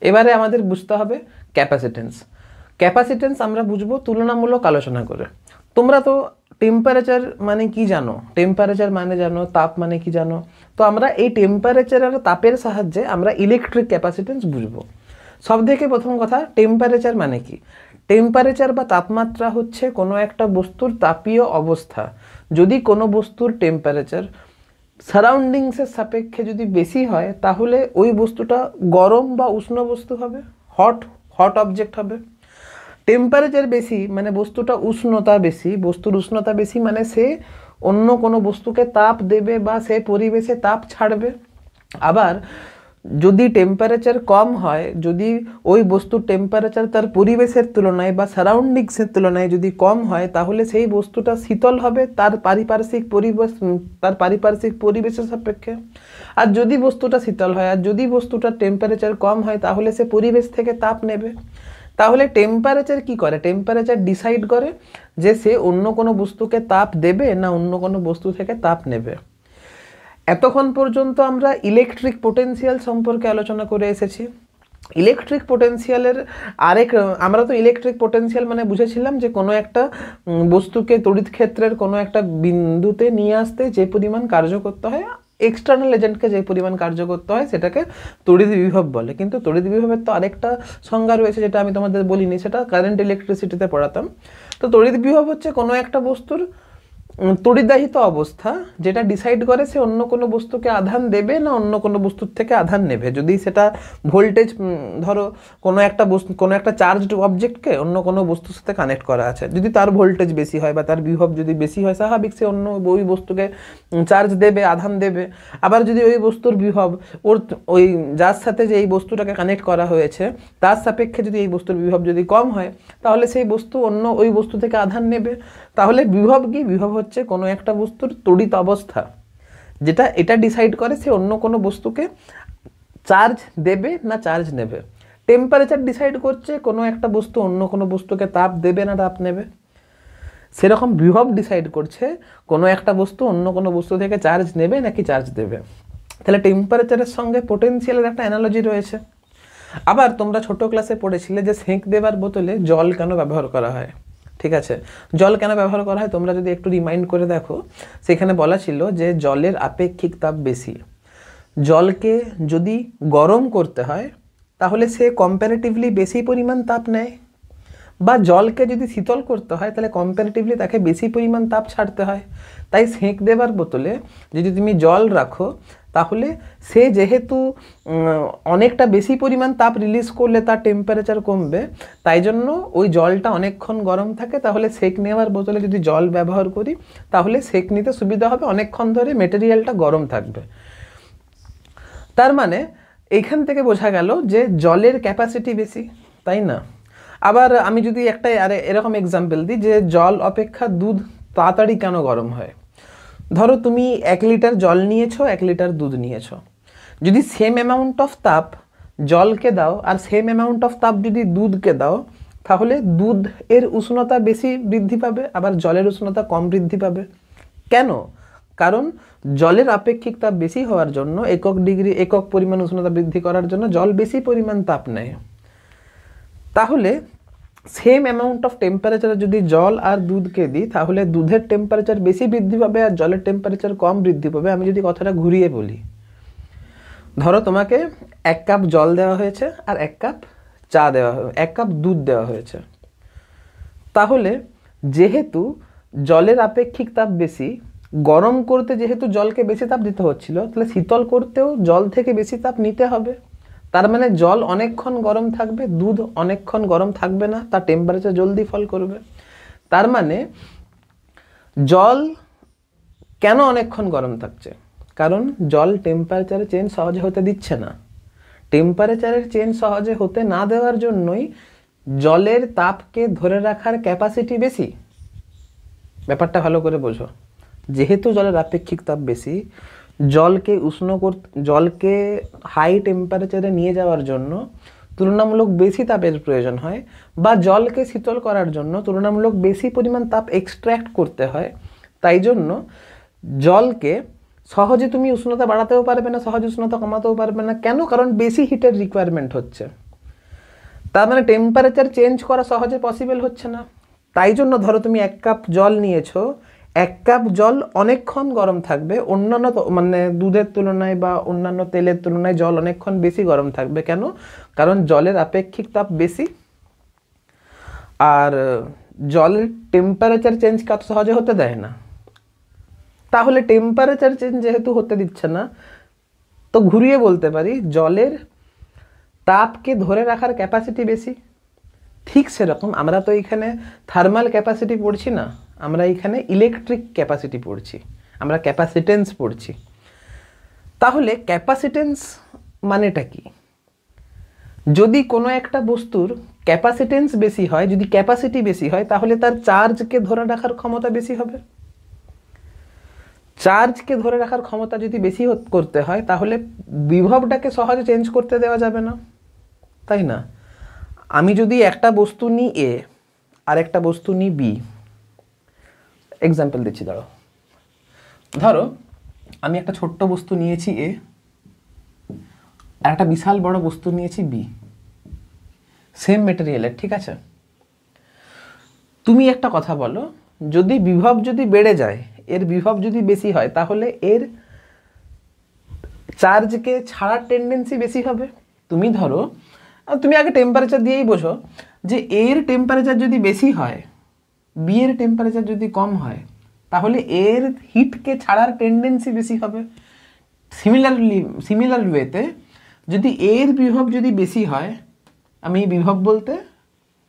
এবারে আমাদের বুঝতে হবে ক্যাপাসিটেন্স। ক্যাপাসিটেন্স আমরা বুঝবো তুলনামূলক আলোচনা করে। তোমরা তো টেম্পারেচার মানে কি জানো, টেম্পারেচার মানে জানো, তাপ মানে কি জানো। তো আমরা এই টেম্পারেচার আর তাপের সাহায্যে আমরা ইলেকট্রিক ক্যাপাসিটেন্স বুঝবো। সব থেকে প্রথম কথা, টেম্পারেচার মানে কি? টেম্পারেচার বা তাপমাত্রা হচ্ছে কোনো একটা বস্তুর তাপীয় অবস্থা। যদি কোনো বস্তুর টেম্পারেচার সারাউন্ডিংসের সাপেক্ষে যদি বেশি হয় তাহলে ওই বস্তুটা গরম বা উষ্ণ বস্তু হবে, হট অবজেক্ট হবে। টেম্পারেচার বেশি মানে বস্তুটা উষ্ণতা বেশি, বস্তুর উষ্ণতা বেশি মানে সে অন্য কোনো বস্তুকে তাপ দেবে বা সে পরিবেশে তাপ ছাড়বে। আবার যদি টেম্পারেচার কম হয়, যদি ওই বস্তুর টেম্পারেচার তার পরিবেশের তুলনায় বা সারাউন্ডিংসের তুলনায় যদি কম হয় তাহলে সেই বস্তুটা শীতল হবে তার পারিপার্শ্বিক পরিবেশের সাপেক্ষে। আর যদি বস্তুটা শীতল হয় আর যদি বস্তুটার টেম্পারেচার কম হয় তাহলে সে পরিবেশ থেকে তাপ নেবে। তাহলে টেম্পারেচার কি করে? টেম্পারেচার ডিসাইড করে যে সে অন্য কোনো বস্তুকে তাপ দেবে না অন্য কোনো বস্তু থেকে তাপ নেবে। এতক্ষণ পর্যন্ত আমরা ইলেকট্রিক পোটেনশিয়াল সম্পর্কে আলোচনা করে এসেছি। ইলেকট্রিক পোটেনশিয়ালের আমরা তো ইলেকট্রিক পোটেনশিয়াল মানে বুঝেছিলাম যে কোনো একটা বস্তুকে তড়িৎ ক্ষেত্রের কোনো একটা বিন্দুতে নিয়ে আসতে যে পরিমাণ কার্য করতে হয়, এক্সটার্নাল এজেন্টকে যে পরিমাণ কার্য করতে হয় সেটাকে তড়িৎ বিভব বলে। কিন্তু তড়িৎ বিভবের তো আরেকটা সংজ্ঞা রয়েছে যেটা আমি তোমাদের বলিনি, সেটা কারেন্ট ইলেকট্রিসিটিতে পড়াতাম। তো তড়িৎ বিভব হচ্ছে কোনো একটা বস্তুর তড়িদাহিত অবস্থা যেটা ডিসাইড করে সে অন্য কোনো বস্তুকে আধান দেবে না অন্য কোনো বস্তুর থেকে আধান নেবে। যদি সেটা ভোল্টেজ, ধরো কোনো একটা চার্জড অবজেক্টকে অন্য কোনো বস্তুর সাথে কানেক্ট করা আছে, যদি তার ভোল্টেজ বেশি হয় বা তার বিভব যদি বেশি হয় স্বাভাবিক সে অন্য ওই বস্তুকে চার্জ দেবে, আধান দেবে। আবার যদি ওই বস্তুর বিভব ওই যার সাথে যে এই বস্তুটাকে কানেক্ট করা হয়েছে তার সাপেক্ষে যদি এই বস্তুর বিভব যদি কম হয় তাহলে সেই বস্তু অন্য ওই বস্তু থেকে আধান নেবে। তাহলে বিভব কি? বিভব হচ্ছে কোনো একটা বস্তুর তড়িৎ অবস্থা যেটা এটা ডিসাইড করে সে অন্য কোনো বস্তুকে চার্জ দেবে না চার্জ নেবে। টেম্পারেচার ডিসাইড করছে কোনো একটা বস্তু অন্য কোনো বস্তুকে তাপ দেবে না তাপ নেবে। সেরকম বিভব ডিসাইড করছে কোনো একটা বস্তু অন্য কোনো বস্তু থেকে চার্জ নেবে নাকি চার্জ দেবে। তাহলে টেম্পারেচারের সঙ্গে পোটেনশিয়ালের একটা অ্যানালজি রয়েছে। আবার তোমরা ছোট ক্লাসে পড়েছিলে যে সেঁক দেবার বোতলে জল কেন ব্যবহার করা হয়। ঠিক আছে, জল কেন ব্যবহার করা হয় তোমরা যদি একটু রিমাইন্ড করে দেখো, সেখানে বলা ছিল যে জলের আপেক্ষিক তাপ বেশি। জলকে যদি গরম করতে হয় তাহলে সে কম্প্যারেটিভলি বেশি পরিমাণ তাপ নেয়, বা জলকে যদি শীতল করতে হয় তাহলে কম্প্যারেটিভলি তাকে বেশি পরিমাণ তাপ ছাড়তে হয়। তাই সেঁক দেবার বোতলে যদি তুমি জল রাখো তাহলে সে যেহেতু অনেকটা বেশি পরিমাণ তাপ রিলিজ করলে তার টেম্পারেচার কমবে, তাই জন্য ওই জলটা অনেকক্ষণ গরম থাকে। তাহলে সেঁক নেওয়ার বোতলে যদি জল ব্যবহার করি তাহলে সেঁক নিতে সুবিধা হবে, অনেকক্ষণ ধরে মেটেরিয়ালটা গরম থাকবে। তার মানে এইখান থেকে বোঝা গেল যে জলের ক্যাপাসিটি বেশি, তাই না? আবার আমি যদি একটা এরকম এক্সাম্পল দিই যে জল অপেক্ষা দুধ তাড়াতাড়ি কেন গরম হয়। ধরো তুমি 1 লিটার জল নিয়েছো, 1 লিটার দুধ নিয়েছো। যদি সেম অ্যামাউন্ট অফ তাপ জলকে দাও আর সেম অ্যামাউন্ট অফ তাপ যদি দুধকে দাও তাহলে দুধ এর উষ্ণতা বেশি বৃদ্ধি পাবে আবার জলের উষ্ণতা কম বৃদ্ধি পাবে। কেন? কারণ জলের আপেক্ষিক তাপ বেশি হওয়ার জন্য একক পরিমাণ উষ্ণতা বৃদ্ধি করার জন্য জল বেশি পরিমাণ তাপ নেয়। তাহলে সেম অ্যামাউন্ট অফ টেম্পারেচার যদি জল আর দুধকে দিই তাহলে দুধের টেম্পারেচার বেশি বৃদ্ধি পাবে আর জলের টেম্পারেচার কম বৃদ্ধি পাবে। আমি যদি কথাটা ঘুরিয়ে বলি, ধরো তোমাকে 1 কাপ জল দেওয়া হয়েছে আর 1 কাপ চা দেওয়া 1 কাপ দুধ দেওয়া হয়েছে। তাহলে যেহেতু জলের আপেক্ষিক তাপ বেশি, গরম করতে যেহেতু জলকে বেশি তাপ দিতে হচ্ছিল, তাহলে শীতল করতেও জল থেকে বেশি তাপ নিতে হবে। তার মানে জল অনেকক্ষণ গরম থাকবে, দুধ অনেকক্ষণ গরম থাকবে না, তার টেম্পারেচার জলদি ফল করবে। তার মানে জল কেন অনেকক্ষণ গরম থাকছে? কারণ জল টেম্পারেচারে চেঞ্জ সহজে হতে দিচ্ছে না। টেম্পারেচারের চেঞ্জ সহজে হতে না দেওয়ার জন্যই জলের তাপকে ধরে রাখার ক্যাপাসিটি বেশি। ব্যাপারটা ভালো করে বোঝো। যেহেতু জলের আপেক্ষিক তাপ বেশি, জলকে হাই টেম্পারেচারে নিয়ে যাওয়ার জন্য তুলনামূলক বেশি তাপের প্রয়োজন হয়, বা জলকে শীতল করার জন্য তুলনামূলক বেশি পরিমাণ তাপ এক্সট্র্যাক্ট করতে হয়। তাই জন্য জলকে সহজে তুমি উষ্ণতা বাড়াতেও পারবে না, সহজে উষ্ণতা কমাতেও পারবে না। কেন? কারণ বেশি হিটের রিকোয়ারমেন্ট হচ্ছে। তার মানে টেম্পারেচার চেঞ্জ করা সহজে পসিবল হচ্ছে না। তাই জন্য ধরো তুমি 1 কাপ জল নিয়েছো, 1 কাপ জল অনেকক্ষণ গরম থাকবে, অন্যান্য মানে দুধের তুলনায় বা অন্যান্য তেলের তুলনায় জল অনেকক্ষণ বেশি গরম থাকবে। কেন? কারণ জলের আপেক্ষিক তাপ বেশি, আর জলের টেম্পারেচার চেঞ্জ কত সহজে হতে দেয় না। তাহলে টেম্পারেচার চেঞ্জ যেহেতু হতে দিচ্ছে না, তো ঘুরিয়ে বলতে পারি জলের তাপকে ধরে রাখার ক্যাপাসিটি বেশি। ঠিক সেরকম আমরা তো এখানে থার্মাল ক্যাপাসিটি পড়ছি না, আমরা এখানে ইলেকট্রিক ক্যাপাসিটি পড়ছি, আমরা ক্যাপাসিটেন্স পড়ছি। তাহলে ক্যাপাসিটেন্স মানেটা কি? যদি কোনো একটা বস্তুর ক্যাপাসিটেন্স বেশি হয়, যদি ক্যাপাসিটি বেশি হয়, তাহলে তার চার্জকে ধরে রাখার ক্ষমতা বেশি হবে। চার্জকে ধরে রাখার ক্ষমতা যদি বেশি করতে হয়, তাহলে বিভবটাকে সহজে চেঞ্জ করতে দেওয়া যাবে না, তাই না? আমি যদি একটা বস্তু নিই এ আর একটা বস্তু নিই বি, এক্সাম্পল দিচ্ছি, ধরো আমি একটা ছোট্ট বস্তু নিয়েছি এ আর একটা বিশাল বড় বস্তু নিয়েছি বি, সেম মেটেরিয়ালের, ঠিক আছে? তুমি একটা কথা বলো, যদি বিভব যদি বেড়ে যায়, এর বিভব যদি বেশি হয়, তাহলে এর চার্জকে ছাড়ার টেন্ডেন্সি বেশি হবে। তুমি ধরো, তুমি আগে টেম্পারেচার দিয়েই বোঝো যে এর টেম্পারেচার যদি বেশি হয়, বি এর টেম্পারেচার যদি কম হয়, তাহলে এর হিটকে ছাড়ার টেন্ডেন্সি বেশি হবে। সিমিলার ওয়েতে যদি এর বিভব যদি বেশি হয়, আমি বিভব বলতে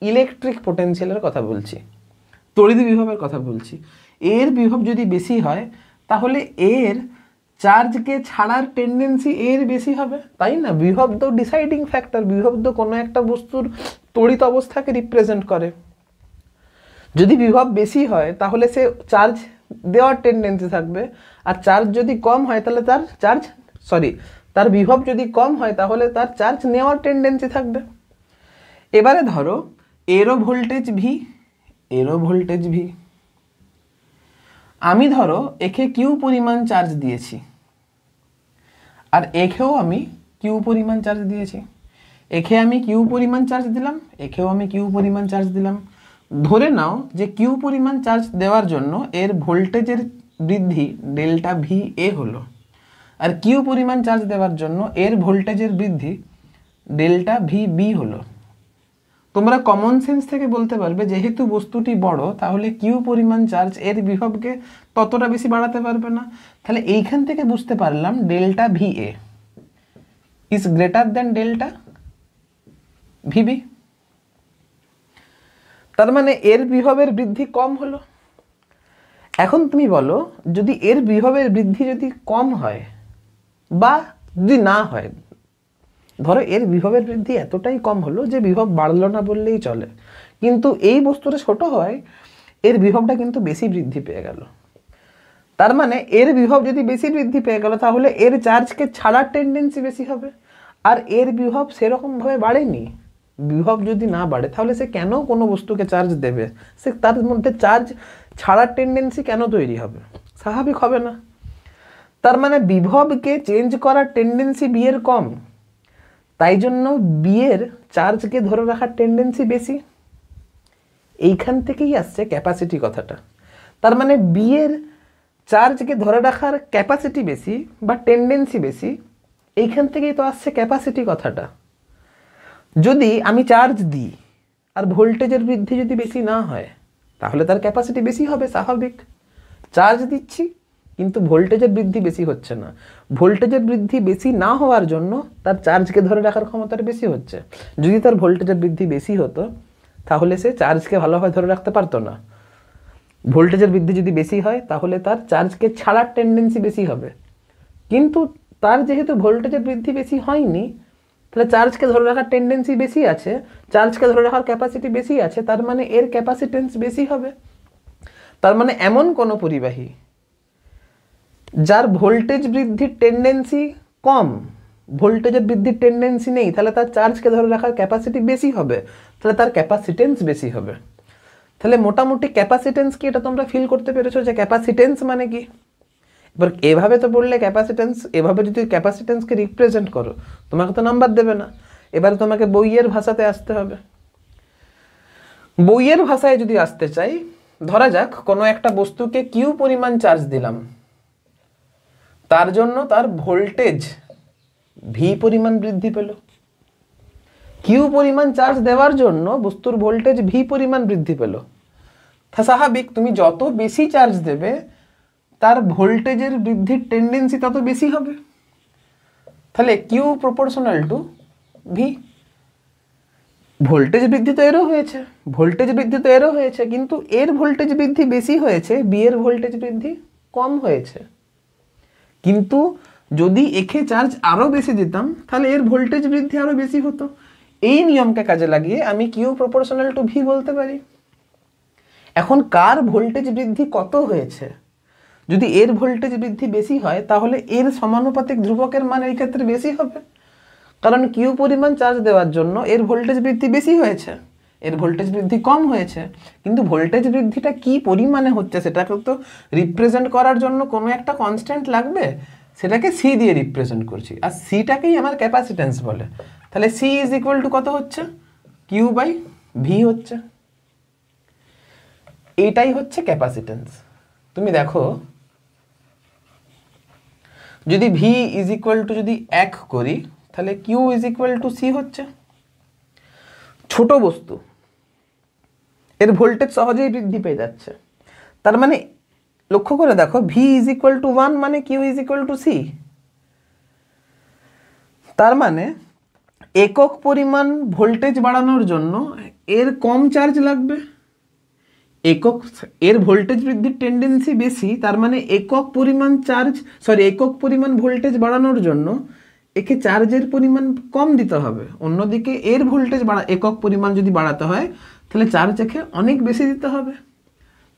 ইলেকট্রিক পোটেনশিয়ালের কথা বলছি, তড়িৎ বিভবের কথা বলছি, এর বিভব যদি বেশি হয়, তাহলে এর চার্জকে ছাড়ার টেন্ডেন্সি এর বেশি হবে, তাই না? বিভব তো ডিসাইডিং ফ্যাক্টর, বিভব তো কোনো একটা বস্তুর তড়িৎ অবস্থাকে রিপ্রেজেন্ট করে। যদি বিভব বেশি হয়, তাহলে সে চার্জ দেওয়ার টেন্ডেন্সি থাকবে, আর চার্জ যদি কম হয়, তাহলে তার বিভব যদি কম হয়, তাহলে তার চার্জ নেওয়ার টেন্ডেন্সি থাকবে। এবারে ধরো এরও ভোল্টেজ ভি, আমি ধরো একে কিউ পরিমাণ চার্জ দিয়েছি আর একেও আমি কিউ পরিমাণ চার্জ দিয়েছি, একে আমি কিউ পরিমাণ চার্জ দিলাম, একেও আমি কিউ পরিমাণ চার্জ দিলাম। ধরে নাও যে কিউ পরিমাণ চার্জ দেওয়ার জন্য এর ভোল্টেজের বৃদ্ধি ডেল্টা ভি এ হলো, আর কিউ পরিমাণ চার্জ দেওয়ার জন্য এর ভোল্টেজের বৃদ্ধি ডেল্টা ভি বি হলো। তোমরা কমন সেন্স থেকে বলতে পারবে যেহেতু বস্তুটি বড়, তাহলে কিউ পরিমাণ চার্জ এর বিভবকে ততটা বেশি বাড়াতে পারবে না। তাহলে এইখান থেকে বুঝতে পারলাম delta V A is greater than delta VB. তার মানে এর বিভবের বৃদ্ধি কম হলো। এখন তুমি বলো, যদি এর বিভবের বৃদ্ধি যদি কম হয় বা যদি না হয়, ধরো এর বিভবের বৃদ্ধি এতটাই কম হলো যে বিভব বাড়লো না বললেই চলে, কিন্তু এই বস্তুটা ছোট হয়, এর বিভবটা কিন্তু বেশি বৃদ্ধি পেয়ে গেল। তার মানে এর বিভব যদি বেশি বৃদ্ধি পেয়ে গেল, তাহলে এর চার্জকে ছাড়ার টেন্ডেন্সি বেশি হবে, আর এর বিভব সেরকমভাবে বাড়েনি। বিভব যদি না বাড়ে, তাহলে সে কেন কোনো বস্তুকে চার্জ দেবে? সে তার মধ্যে চার্জ ছাড়ার টেন্ডেন্সি কেন তৈরি হবে? স্বাভাবিক হবে না। তার মানে বিভবকে চেঞ্জ করার টেন্ডেন্সি বি এর কম, তাই জন্য বি এর চার্জকে ধরে রাখার টেন্ডেন্সি বেশি। এইখান থেকেই আসছে ক্যাপাসিটি কথাটা। তার মানে বি এর চার্জকে ধরে রাখার ক্যাপাসিটি বেশি বা টেন্ডেন্সি বেশি, এইখান থেকেই তো আসছে ক্যাপাসিটি কথাটা। যদি আমি চার্জ দিই আর ভোল্টেজের বৃদ্ধি যদি বেশি না হয়, তাহলে তার ক্যাপাসিটি বেশি হবে, স্বাভাবিক। চার্জ দিচ্ছি কিন্তু ভোল্টেজের বৃদ্ধি বেশি হচ্ছে না, ভোল্টেজের বৃদ্ধি বেশি না হওয়ার জন্য তার চার্জকে ধরে রাখার ক্ষমতাটা বেশি হচ্ছে। যদি তার ভোল্টেজের বৃদ্ধি বেশি হতো, তাহলে সে চার্জকে ভালোভাবে ধরে রাখতে পারতো না। ভোল্টেজের বৃদ্ধি যদি বেশি হয়, তাহলে তার চার্জকে ছাড়ার টেন্ডেন্সি বেশি হবে, কিন্তু তার যেহেতু ভোল্টেজের বৃদ্ধি বেশি হয়নি, তাহলে চার্জকে ধরে রাখার টেন্ডেন্সি বেশি আছে, চার্জকে ধরে রাখার ক্যাপাসিটি বেশি আছে, তার মানে এর ক্যাপাসিটেন্স বেশি হবে। তার মানে এমন কোনো পরিবাহী যার ভোল্টেজ বৃদ্ধির টেন্ডেন্সি কম, ভোল্টেজের বৃদ্ধির টেন্ডেন্সি নেই, তাহলে তার চার্জকে ধরে রাখার ক্যাপাসিটি বেশি হবে, তাহলে তার ক্যাপাসিটেন্স বেশি হবে। তাহলে মোটামুটি ক্যাপাসিটেন্স কি এটা তোমরা ফিল করতে পেরেছো যে ক্যাপাসিটেন্স মানে কি? এবার এভাবে তো বললে ক্যাপাসিটেন্স, এভাবে যদি ক্যাপাসিটেন্সকে রিপ্রেজেন্ট করো, তোমাকে তো নাম্বার দেবে না। এবারে তোমাকে বইয়ের ভাষাতে আসতে হবে। বইয়ের ভাষায় যদি আসতে চাই, ধরা যাক কোনো একটা বস্তুকে কিউ পরিমাণ চার্জ দিলাম, তার জন্য তার ভোল্টেজ ভি পরিমাণ বৃদ্ধি পেল। কিউ পরিমাণ চার্জ দেওয়ার জন্য বস্তুর ভোল্টেজ ভি পরিমাণ বৃদ্ধি পেল। স্বাভাবিক, তুমি যত বেশি চার্জ দেবে তার ভোল্টেজের বৃদ্ধির টেন্ডেন্সি তত বেশি হবে। তাহলে Q proportional to V. Voltage বৃদ্ধি তো এরও হয়েছে, ভোল্টেজ বৃদ্ধি তো এরও হয়েছে, কিন্তু এর ভোল্টেজ বৃদ্ধি বেশি হয়েছে, বি এর ভোল্টেজ বৃদ্ধি কম হয়েছে। কিন্তু যদি একে চার্জ আরও বেশি দিতাম তাহলে এর ভোল্টেজ বৃদ্ধি আরও বেশি হতো। এই নিয়মকে কাজে লাগিয়ে আমি কিউ প্রপোর্শনাল টু ভি বলতে পারি। এখন কার ভোল্টেজ বৃদ্ধি কত হয়েছে, যদি এর ভোল্টেজ বৃদ্ধি বেশি হয় তাহলে এর সমানুপাতিক ধ্রুবকের মান এই ক্ষেত্রে বেশি হবে, কারণ কিউ পরিমাণ চার্জ দেওয়ার জন্য এর ভোল্টেজ বৃদ্ধি বেশি হয়েছে, এর ভোল্টেজ বৃদ্ধি কম হয়েছে। কিন্তু ভোল্টেজ বৃদ্ধিটা কি পরিমাণে হচ্ছে সেটাকে তো রিপ্রেজেন্ট করার জন্য কোনো একটা কনস্ট্যান্ট লাগবে, সেটাকে সি দিয়ে রিপ্রেজেন্ট করছি, আর সিটাকেই আমার ক্যাপাসিটেন্স বলে। তাহলে সি ইজ ইকুয়াল টু কত হচ্ছে, কিউ বাই ভি হচ্ছে। এইটাই হচ্ছে ক্যাপাসিটেন্স। তুমি দেখো, যদি ভি ইজ ইকুয়াল টু যদি 1 করি তাহলে Q is equal to C হচ্ছে। ছোট বস্তু, এর ভোল্টেজ সহজেই বৃদ্ধি পেয়ে যাচ্ছে। তার মানে লক্ষ্য করে দেখো, ভি ইজ ইকুয়াল টু 1 মানে Q is equal to C. তার মানে একক পরিমাণ ভোল্টেজ বাড়ানোর জন্য এর কম চার্জ লাগবে, এর ভোল্টেজ বৃদ্ধির টেন্ডেন্সি বেশি। তার মানে একক পরিমাণ ভোল্টেজ বাড়ানোর জন্য একে চার্জের পরিমাণ কম দিতে হবে। অন্যদিকে এর ভোল্টেজ একক পরিমাণ যদি বাড়াতে হয় তাহলে চার্জ একে অনেক বেশি দিতে হবে।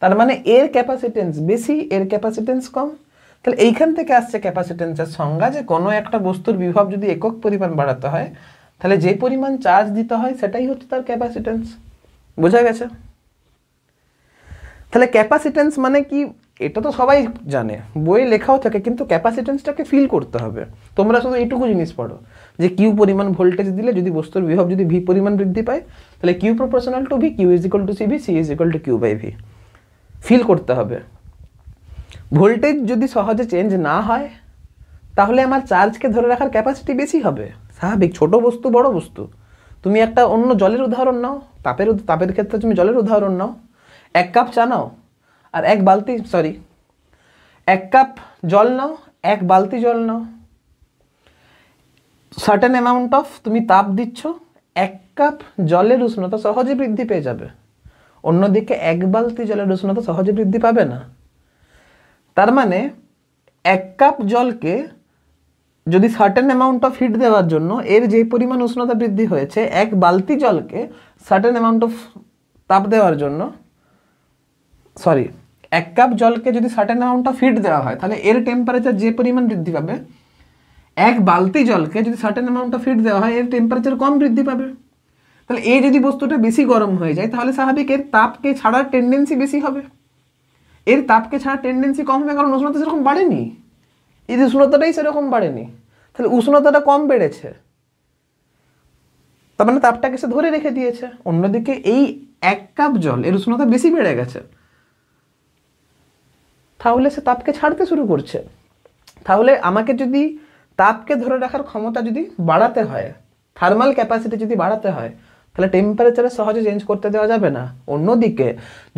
তার মানে এর ক্যাপাসিটেন্স বেশি, এর ক্যাপাসিটেন্স কম। তাহলে এইখান থেকে আসছে ক্যাপাসিটেন্সের সংজ্ঞা, যে কোনো একটা বস্তুর বিভব যদি একক পরিমাণ বাড়াতে হয় তাহলে যে পরিমাণ চার্জ দিতে হয় সেটাই হচ্ছে তার ক্যাপাসিটেন্স। বোঝা গেছে? তাহলে ক্যাপাসিটেন্স মানে কি এটা তো সবাই জানে, বইয়ে লেখাও থাকে, কিন্তু ক্যাপাসিটেন্সটাকে ফিল করতে হবে। তোমরা শুধু এইটুকু জিনিস পড়ো যে কিউ পরিমাণ ভোল্টেজ দিলে যদি বস্তুর বিভব যদি ভি পরিমাণ বৃদ্ধি পায় তাহলে Q proportional to V, Q is equal to C V, C is equal to Q by V. Fill করতে হবে। ভোল্টেজ যদি সহজে চেঞ্জ না হয় তাহলে আমার চার্জকে ধরে রাখার ক্যাপাসিটি বেশি হবে। স্বাভাবিক, ছোট বস্তু বড় বস্তু। তুমি একটা অন্য জলের উদাহরণ নাও, তাপের ক্ষেত্রে তুমি জলের উদাহরণ নাও। 1 কাপ চা নাও আর 1 কাপ জল নাও, 1 বালতি জল নাও। সার্টেন অ্যামাউন্ট অফ তুমি তাপ দিচ্ছ, 1 কাপ জলের উষ্ণতা সহজে বৃদ্ধি পেয়ে যাবে। অন্যদিকে 1 বালতি জলের উষ্ণতা সহজে বৃদ্ধি পাবে না। তার মানে 1 কাপ জলকে যদি সার্টেন অ্যামাউন্ট অফ হিট দেওয়ার জন্য এর যে পরিমাণ উষ্ণতা বৃদ্ধি হয়েছে, 1 বালতি জলকে সার্টেন অ্যামাউন্ট অফ তাপ দেওয়ার জন্য 1 কাপ জলকে যদি সার্টেন অ্যামাউন্ট অফ হিট দেওয়া হয় তাহলে এর টেম্পারেচার যে পরিমাণ বৃদ্ধি পাবে, 1 বালতি জলকে যদি সার্টেন অ্যামাউন্ট অফ হিট দেওয়া হয় এর টেম্পারেচার কম বৃদ্ধি পাবে। তাহলে এই যদি বস্তুটা বেশি গরম হয়ে যায় তাহলে স্বাভাবিক এর তাপকে ছাড়ার টেন্ডেন্সি বেশি হবে, এর তাপকে ছাড়ার টেন্ডেন্সি কম হবে, কারণ উষ্ণতা সেরকম বাড়েনি, এই উষ্ণতাটাই সেরকম বাড়েনি। তাহলে উষ্ণতাটা কম বেড়েছে, তার মানে তাপটাকে সে ধরে রেখে দিয়েছে। অন্যদিকে এই 1 কাপ জল এর উষ্ণতা বেশি বেড়ে গেছে, তাহলে সে তাপকে ছাড়তে শুরু করছে। তাহলে আমাকে যদি তাপকে ধরে রাখার ক্ষমতা যদি বাড়াতে হয়, থার্মাল ক্যাপাসিটি যদি বাড়াতে হয়, তাহলে টেম্পারেচারে সহজে চেঞ্জ করতে দেওয়া যাবে না। অন্যদিকে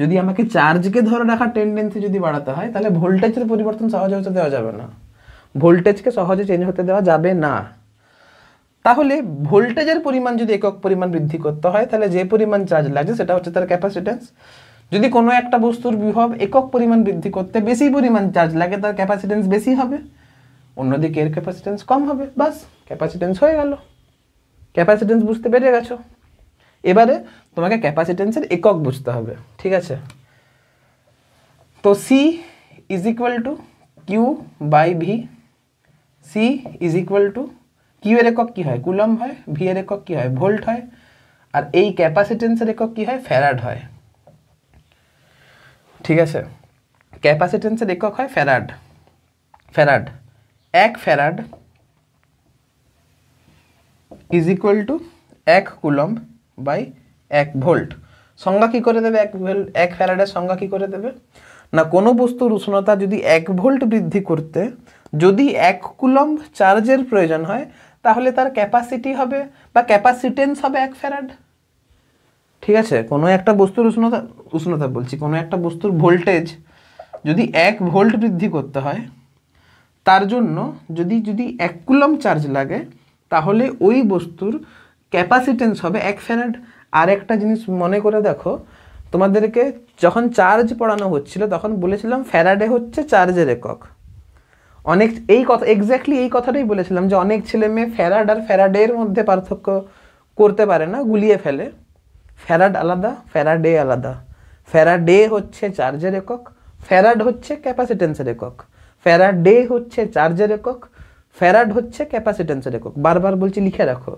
যদি আমাকে চার্জকে ধরে রাখার টেন্ডেন্সি যদি বাড়াতে হয় তাহলে ভোল্টেজের পরিবর্তন সহজে হতে দেওয়া যাবে না, ভোল্টেজকে সহজে চেঞ্জ হতে দেওয়া যাবে না। তাহলে ভোল্টেজের পরিমাণ যদি একক পরিমাণ বৃদ্ধি করতে হয় তাহলে যে পরিমাণ চার্জ লাগছে সেটা হচ্ছে তার ক্যাপাসিটেন্স। যদি কোনো একটা বস্তুর বিভব একক পরিমাণ বৃদ্ধি করতে বেশি পরিমাণ চার্জ লাগে তার ক্যাপাসিটেন্স বেশি হবে, অন্যদিকে এর ক্যাপাসিটেন্স কম হবে। বাস, ক্যাপাসিটেন্স হয়ে গেল। ক্যাপাসিটেন্স বুঝতে পেরে গেছো? এবারে তোমাকে ক্যাপাসিটেন্সের একক বুঝতে হবে, ঠিক আছে? তো C is equal to Q by V. C is equal to, Q এর একক কি হয়? কুলম্ব হয়। ভি এর একক কি হয়? ভোল্ট হয়। আর এই ক্যাপাসিটেন্সের একক কি হয়? ফ্যারাড হয়। ঠিক আছে, ক্যাপাসিটেন্সের একক হয় farad. 1 farad is equal to 1 coulomb by 1 volt. সংজ্ঞা কী করে দেবে? 1 ফ্যারাডের সংজ্ঞা কী করে দেবে? না, কোনো বস্তুর উষ্ণতা যদি 1 ভোল্ট বৃদ্ধি করতে যদি 1 কুলম্ব চার্জের প্রয়োজন হয়, তাহলে তার ক্যাপাসিটি হবে বা ক্যাপাসিটেন্স হবে 1 ফ্যারাড। ঠিক আছে, কোনো একটা বস্তুর উষ্ণতা বলছি, কোনো একটা বস্তুর ভোল্টেজ যদি 1 ভোল্ট বৃদ্ধি করতে হয়, তার জন্য যদি 1 কুলম্ব চার্জ লাগে, তাহলে ওই বস্তুর ক্যাপাসিটেন্স হবে 1 ফ্যারাড। আর একটা জিনিস মনে করে দেখো, তোমাদেরকে যখন চার্জ পড়ানো হচ্ছিল তখন বলেছিলাম ফ্যারাডে হচ্ছে চার্জের একক। অনেক এই কথা এক্স্যাক্টলি এই কথাটাই বলেছিলাম যে অনেক ছেলে মেয়ে ফ্যারাড আর ফ্যারাডের মধ্যে পার্থক্য করতে পারে না, গুলিয়ে ফেলে। ফ্যারাড আলাদা, ফ্যারাডে আলাদা। ফ্যারাডে হচ্ছে চার্জের একক, ফ্যারাড হচ্ছে ক্যাপাসিটেন্সের একক। ফ্যারাডে হচ্ছে চার্জের একক, ফ্যারাড হচ্ছে ক্যাপাসিটেন্সের একক। বারবার বলছি, লিখে রাখো।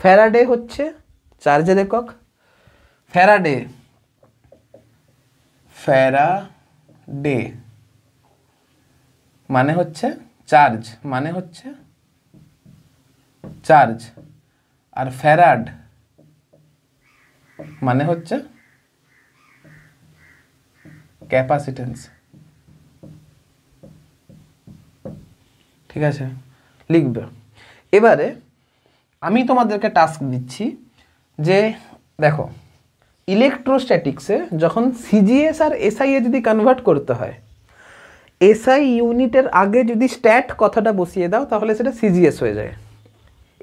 ফ্যারাডে হচ্ছে চার্জের একক, ফ্যারাডে মানে হচ্ছে চার্জ, মানে হচ্ছে চার্জ, আর ফ্যারাড মানে হচ্ছে ক্যাপাসিটেন্স। ঠিক আছে, লিখবে। এবারে আমি তোমাদেরকে টাস্ক দিচ্ছি যে দেখো, ইলেকট্রোস্ট্যাটিক্সে যখন সিজিএস আর এসআই এ যদি কনভার্ট করতে হয়, এসআই ইউনিটের আগে যদি স্ট্যাট কথাটা বসিয়ে দাও তাহলে সেটা সিজিএস হয়ে যায়।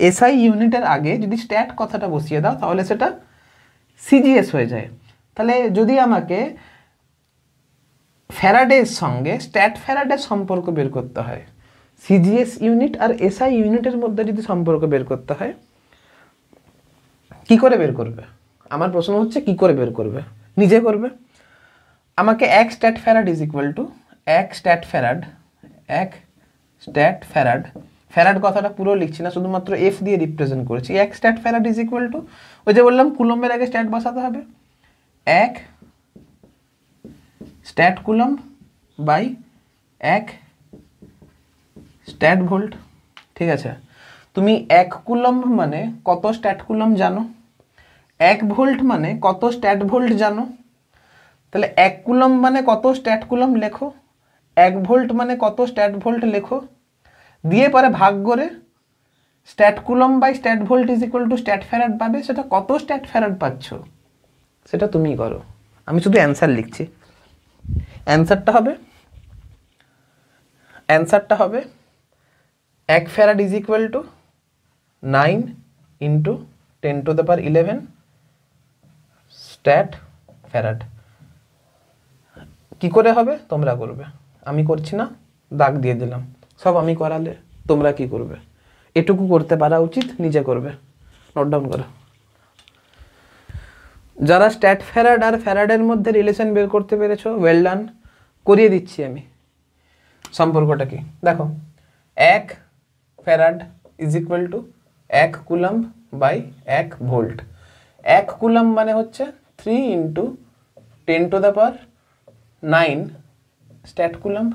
এসআই ইউনিটের আগে যদি স্ট্যাট কথাটা বসিয়ে দাও তাহলে সেটা সিজিএস হয়ে যায়। তাহলে যদি আমাকে ফ্যারাডের সঙ্গে স্ট্যাট ফ্যারাডের সম্পর্ক বের করতে হয়, সিজিএস ইউনিট আর এসআই ইউনিটের মধ্যে যদি সম্পর্ক বের করতে হয়, কি করে বের করবে? আমার প্রশ্ন হচ্ছে কি করে বের করবে? নিজে করবে। আমাকে 1 stat farad is equal to 1 stat farad, farad কথাটা পুরো লিখছি না, শুধুমাত্র এফ দিয়ে রিপ্রেজেন্ট করেছি। 1 stat farad is equal to, ওই যে বললাম কুলম্বের আগে স্ট্যাট বসাতে হবে, 1 stat coulomb by 1 stat volt. ঠিক আছে, তুমি 1 কুলম্ব মানে কত স্ট্যাট কুলম্ব জানো, 1 ভোল্ট মানে কত স্ট্যাট ভোল্ট জানো। তাহলে 1 কুলম্ব মানে কত স্ট্যাট কুলম্ব লেখো, 1 ভোল্ট মানে কত স্ট্যাট ভোল্ট লেখো, দিয়ে পরে ভাগ করে stat coulomb by stat volt is equal to stat farad পাবে। সেটা কত স্ট্যাট ফ্যারাড পাচ্ছ সেটা তুমি করো, আমি শুধু অ্যান্সার লিখছি। অ্যান্সারটা হবে 1 farad is equal two 9 into 10⁻11 stat farad. কি করে হবে তোমরা করবে, আমি করছি না, দাগ দিয়ে দিলাম। সব আমি করালে তোমরা কি করবে? এটুকু করতে পারা উচিত, নিজে করবে। নোট ডাউন করো। যারা স্ট্যাট ফ্যারাড আর ফ্যারাডের মধ্যে রিলেশন বের করতে পেরেছো, ওয়েল ডান। করিয়ে দিচ্ছি আমি সম্পর্কটা কি। দেখো, 1 farad is equal to 1 coulomb by 1 volt. 1 coulomb মানে হচ্ছে 3 ইন্টু 10⁻9 স্ট্যাট কুলম্ব,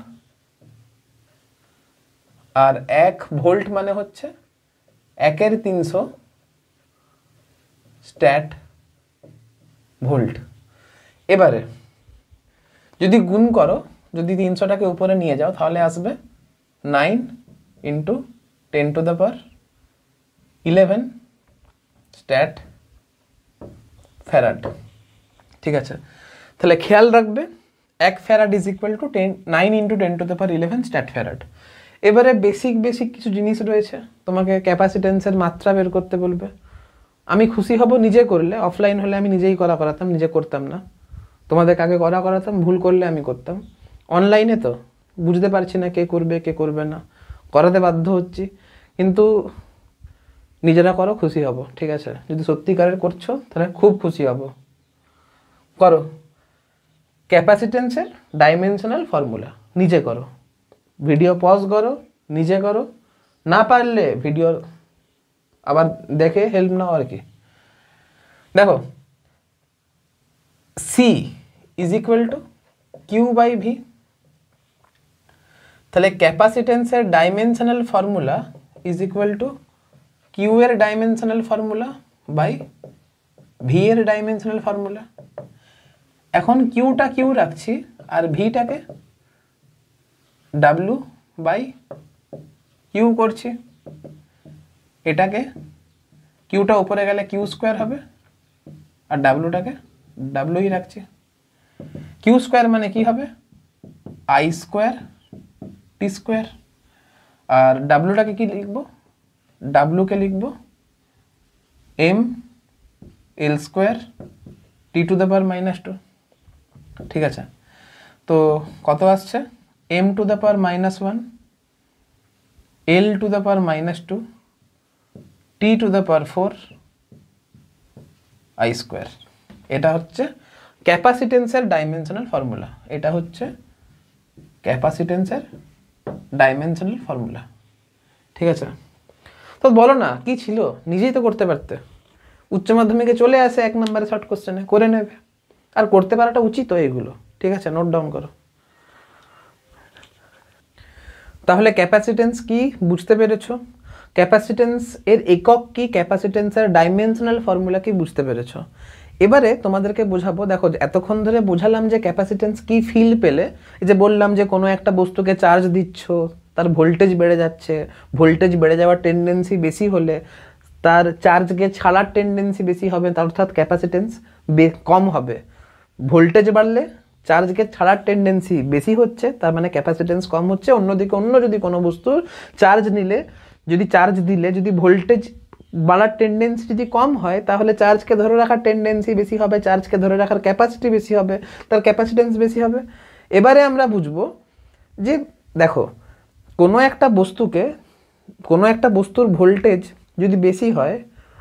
আর 1 ভোল্ট মানে হচ্ছে 1/300 স্ট্যাট ভোল্ট। এবারে যদি গুণ করো, যদি 300টাকে উপরে নিয়ে যাও তাহলে আসবে 9 ইন্টু 10⁻11 স্ট্যাট ফ্যারাড। ঠিক আছে, তাহলে খেয়াল রাখবে 1 farad is equal two 9 into 10⁻11 stat farad. এবারে বেসিক কিছু জিনিস রয়েছে, তোমাকে ক্যাপাসিটেন্সের মাত্রা বের করতে বলবে। আমি খুশি হব নিজে করলে, অফলাইন হলে আমি নিজেই করাতাম, নিজে করতাম না, তোমাদের কাকে করাতাম, ভুল করলে আমি করতাম। অনলাইনে তো বুঝতে পারছি না কে করবে কে করবে না, করাতে বাধ্য হচ্ছি, কিন্তু নিজেরা করো, খুশি হব। ঠিক আছে, যদি সত্যিকারের করছো তাহলে খুব খুশি হব। করো ক্যাপাসিটেন্সের ডাইমেনশনাল ফর্মুলা, নিজে করো, ভিডিও পজ করো, নিজে করো, না পারলে ভিডিও আবার দেখে হেল্প নাও আর কি। দেখো, C is equal to Q by V. তাহলে ক্যাপাসিটেন্সের dimensional formula is equal to Q এর ডাইমেনশনাল ফর্মুলা বাই ভি এর ডাইমেনশনাল ফর্মুলা। এখন কিউটা কিউ রাখছি আর ভিটাকে ডাব্লু বাই কিউ করছি। এটাকে কিউটা উপরে গেলে কিউ স্কোয়ার হবে আর ডাব্লুটাকে ডাব্লুই রাখছি। কিউ স্কোয়ার মানে কি হবে আই স্কোয়ার টি স্কোয়ার, আর ডাব্লুটাকে কি লিখবো, ডাব্লুকে লিখবো M L square T to the power -2। ঠিক আছে, তো কত আসছে M to the power -1 L to the power -2 T to the power 4 I square. এটা হচ্ছে ক্যাপাসিটেন্সের ডাইমেনশনাল ফর্মুলা। এটা হচ্ছে ক্যাপাসিটেন্সের ডাইমেনশনাল ফর্মুলা। ঠিক আছে, তো বলো না কি ছিল, নিজেই তো করতে পারতে। উচ্চ মাধ্যমিকে চলে আসে 1 নম্বরে শর্ট কোশ্চেনে, করে নেবে। আর করতে পারাটা উচিত এগুলো। ঠিক আছে, নোট ডাউন করো। তাহলে ক্যাপাসিটেন্স কি বুঝতে পেরেছো, ক্যাপাসিটেন্স এর একক কি, ক্যাপাসিটেন্সের ডাইমেনশনাল ফর্মুলা কি বুঝতে পেরেছো। এবারে তোমাদেরকে বোঝাবো, দেখো এতক্ষণ ধরে বোঝালাম যে ক্যাপাসিটেন্স কি ফিল পেলে, এই যে বললাম যে কোনো একটা বস্তুকে চার্জ দিচ্ছ, তার ভোল্টেজ বেড়ে যাচ্ছে, ভোল্টেজ বেড়ে যাওয়ার টেন্ডেন্সি বেশি হলে তার চার্জকে ছাড়ার টেন্ডেন্সি বেশি হবে, অর্থাৎ ক্যাপাসিটেন্স কম হবে। ভোল্টেজ বাড়লে চার্জকে ছাড়ার টেন্ডেন্সি বেশি হচ্ছে, তার মানে ক্যাপাসিটেন্স কম হচ্ছে। অন্যদিকে যদি কোনো বস্তুর চার্জ দিলে যদি ভোল্টেজ বাড়ার টেন্ডেন্সি যদি কম হয়, তাহলে চার্জকে ধরে রাখার টেন্ডেন্সি বেশি হবে, চার্জকে ধরে রাখার ক্যাপাসিটি বেশি হবে, তার ক্যাপাসিটেন্স বেশি হবে। এবারে আমরা বুঝবো যে দেখো কোনো একটা বস্তুর ভোল্টেজ যদি বেশি হয়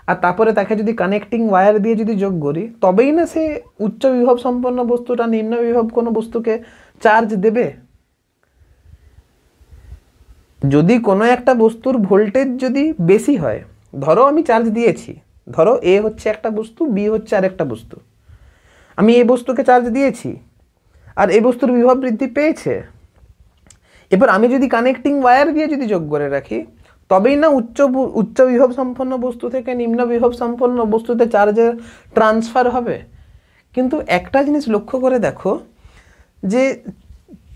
আর তারপরে তাকে যদি কানেক্টিং ওয়্যার দিয়ে যদি যোগ করি, তবেই না সে উচ্চ বিভব সম্পন্ন বস্তুটা নিম্ন বিভব কোনো বস্তুকে চার্জ দেবে। যদি কোনো একটা বস্তুর ভোল্টেজ যদি বেশি হয়, ধরো আমি চার্জ দিয়েছি, ধরো এ হচ্ছে একটা বস্তু, বি হচ্ছে আরেকটা বস্তু, আমি এই বস্তুকে চার্জ দিয়েছি আর এই বস্তুর বিভব বৃদ্ধি পেয়েছে। এবার আমি যদি কানেক্টিং ওয়্যার দিয়ে যদি যোগ করে রাখি, তবেই না উচ্চ বিভব সম্পন্ন বস্তু থেকে নিম্ন বিভব সম্পন্ন বস্তুতে চার্জের ট্রান্সফার হবে। কিন্তু একটা জিনিস লক্ষ্য করে দেখো যে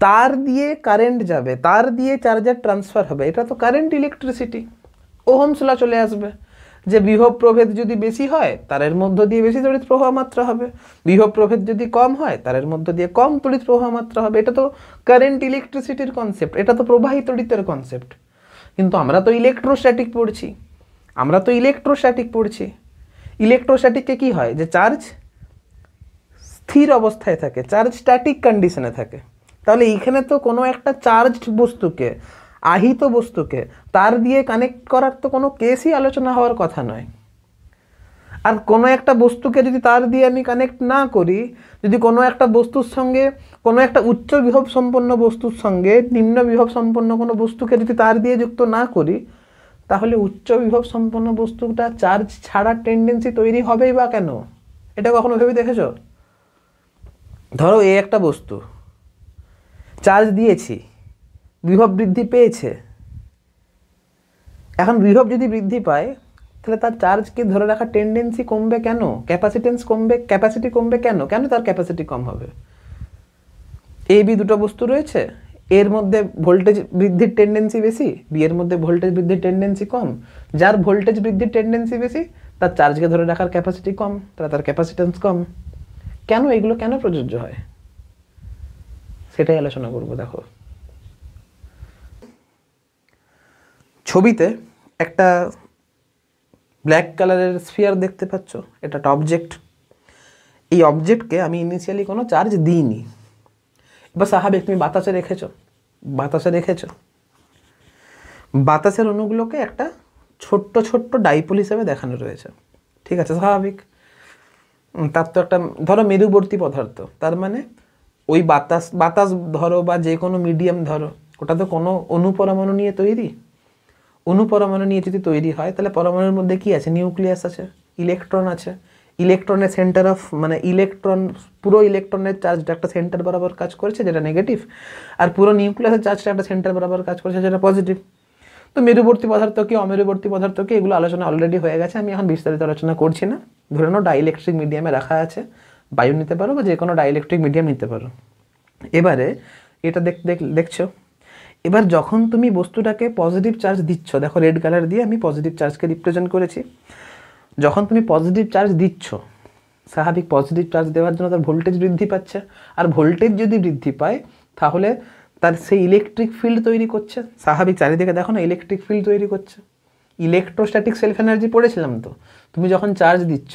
তার দিয়ে কারেন্ট যাবে, তার দিয়ে চার্জের ট্রান্সফার হবে, এটা তো কারেন্ট ইলেকট্রিসিটি। ওহমস ল চলে আসবে যে বিভব প্রভেদ যদি বেশি হয় তারের মধ্য দিয়ে বেশি তড়িৎ প্রবাহ মাত্রা হবে, বিভব প্রভেদ যদি কম হয় তারের মধ্য দিয়ে কম তড়িৎ প্রবাহ মাত্রা হবে। এটা তো কারেন্ট ইলেকট্রিসিটির কনসেপ্ট, এটা তো প্রবাহী তড়িতের কনসেপ্ট। কিন্তু আমরা তো ইলেকট্রোস্ট্যাটিক পড়ছি, ইলেকট্রোস্ট্যাটিকে কি হয় যে চার্জ স্থির অবস্থায় থাকে, চার্জ স্ট্যাটিক কন্ডিশনে থাকে। তাহলে এইখানে তো কোনো একটা চার্জড বস্তুকে, আহিত বস্তুকে তার দিয়ে কানেক্ট করার তো কোনো কেসই আলোচনা হওয়ার কথা নয়। আর কোনো একটা বস্তুকে যদি তার দিয়ে আমি কানেক্ট না করি, যদি কোনো একটা বস্তুর সঙ্গে, কোনো একটা উচ্চ বিভব সম্পন্ন বস্তুর সঙ্গে নিম্ন বিভব সম্পন্ন কোনো বস্তুকে যদি তার দিয়ে যুক্ত না করি, তাহলে উচ্চ বিভব সম্পন্ন বস্তুটা চার্জ ছাড়ার টেন্ডেন্সি তৈরি হবেই বা কেন? এটা কখনো ভেবে দেখেছো? ধরো এই একটা বস্তু চার্জ দিয়েছি, বিভব বৃদ্ধি পেয়েছে। এখন বিভব যদি বৃদ্ধি পায়, তাহলে তার চার্জকে ধরে রাখার টেন্ডেন্সি কমবে কেন? ক্যাপাসিটি কমবে কেন? কেন তার ক্যাপাসিটি কম হবে? এ বি দুটো বস্তু রয়েছে, এর মধ্যে ভোল্টেজ বৃদ্ধির টেন্ডেন্সি বেশি, বি এর মধ্যে ভোল্টেজ বৃদ্ধির টেন্ডেন্সি কম। যার ভোল্টেজ বৃদ্ধির টেন্ডেন্সি বেশি, তার চার্জকে ধরে রাখার ক্যাপাসিটি কম, তার ক্যাপাসিটেন্স কম। কেন এগুলো কেন প্রযোজ্য হয়, সেটাই আলোচনা করব। দেখো ছবিতে একটা ব্ল্যাক কালারের স্ফিয়ার দেখতে পাচ্ছ, এটা একটা অবজেক্ট। এই অবজেক্টকে আমি ইনিশিয়ালি কোনো চার্জ দিইনি। এবার স্বাভাবিক তুমি বাতাসে রেখেছো, বাতাসের অণুগুলোকে একটা ছোট্ট ছোট্ট ডাইপোল হিসেবে দেখানো রয়েছে। ঠিক আছে, স্বাভাবিক। তার তো একটা ধরো মেরুবর্তী পদার্থ, তার মানে ওই বাতাস ধরো বা যে কোনো মিডিয়াম ধরো, ওটা তো কোনো অণুপরমাণু নিয়ে তৈরি। অণুপরমাণু নিয়ে যদি তৈরি হয়, তাহলে পরমাণুর মধ্যে কি আছে? নিউক্লিয়াস আছে, ইলেকট্রন আছে। ইলেকট্রনের সেন্টার অফ, মানে পুরো ইলেকট্রনের চার্জটা একটা সেন্টার বরাবর কাজ করছে, যেটা নেগেটিভ। আর পুরো নিউক্লিয়াসের চার্জটা একটা সেন্টার বরাবর কাজ করছে, যেটা পজিটিভ। তো মেরুবর্তী পদার্থ কি, অমেরুবর্তী পদার্থ কি, এগুলো আলোচনা অলরেডি হয়ে গেছে, আমি এখন বিস্তারিত আলোচনা করছি না। ধরে নাও ডাইইলেকট্রিক মিডিয়ামে রাখা আছে, বায়ু নিতে পারো বা যে কোনো ডাইইলেকট্রিক মিডিয়াম নিতে পারো। এবারে এটা দেখছো, এবার যখন তুমি বস্তুটাকে পজিটিভ চার্জ দিচ্ছ, দেখো রেড কালার দিয়ে আমি পজিটিভ চার্জকে রিপ্রেজেন্ট করেছি। যখন তুমি পজিটিভ চার্জ দিচ্ছ, স্বাভাবিক পজিটিভ চার্জ দেওয়ার জন্য তার ভোল্টেজ বৃদ্ধি পাচ্ছে, আর ভোল্টেজ যদি বৃদ্ধি পায় তাহলে তার সেই ইলেকট্রিক ফিল্ড তৈরি করছে। স্বাভাবিক চারিদিকে দেখো না ইলেকট্রিক ফিল্ড তৈরি করছে। ইলেকট্রোস্ট্যাটিক সেলফ এনার্জি পড়েছিলাম তো, তুমি যখন চার্জ দিচ্ছ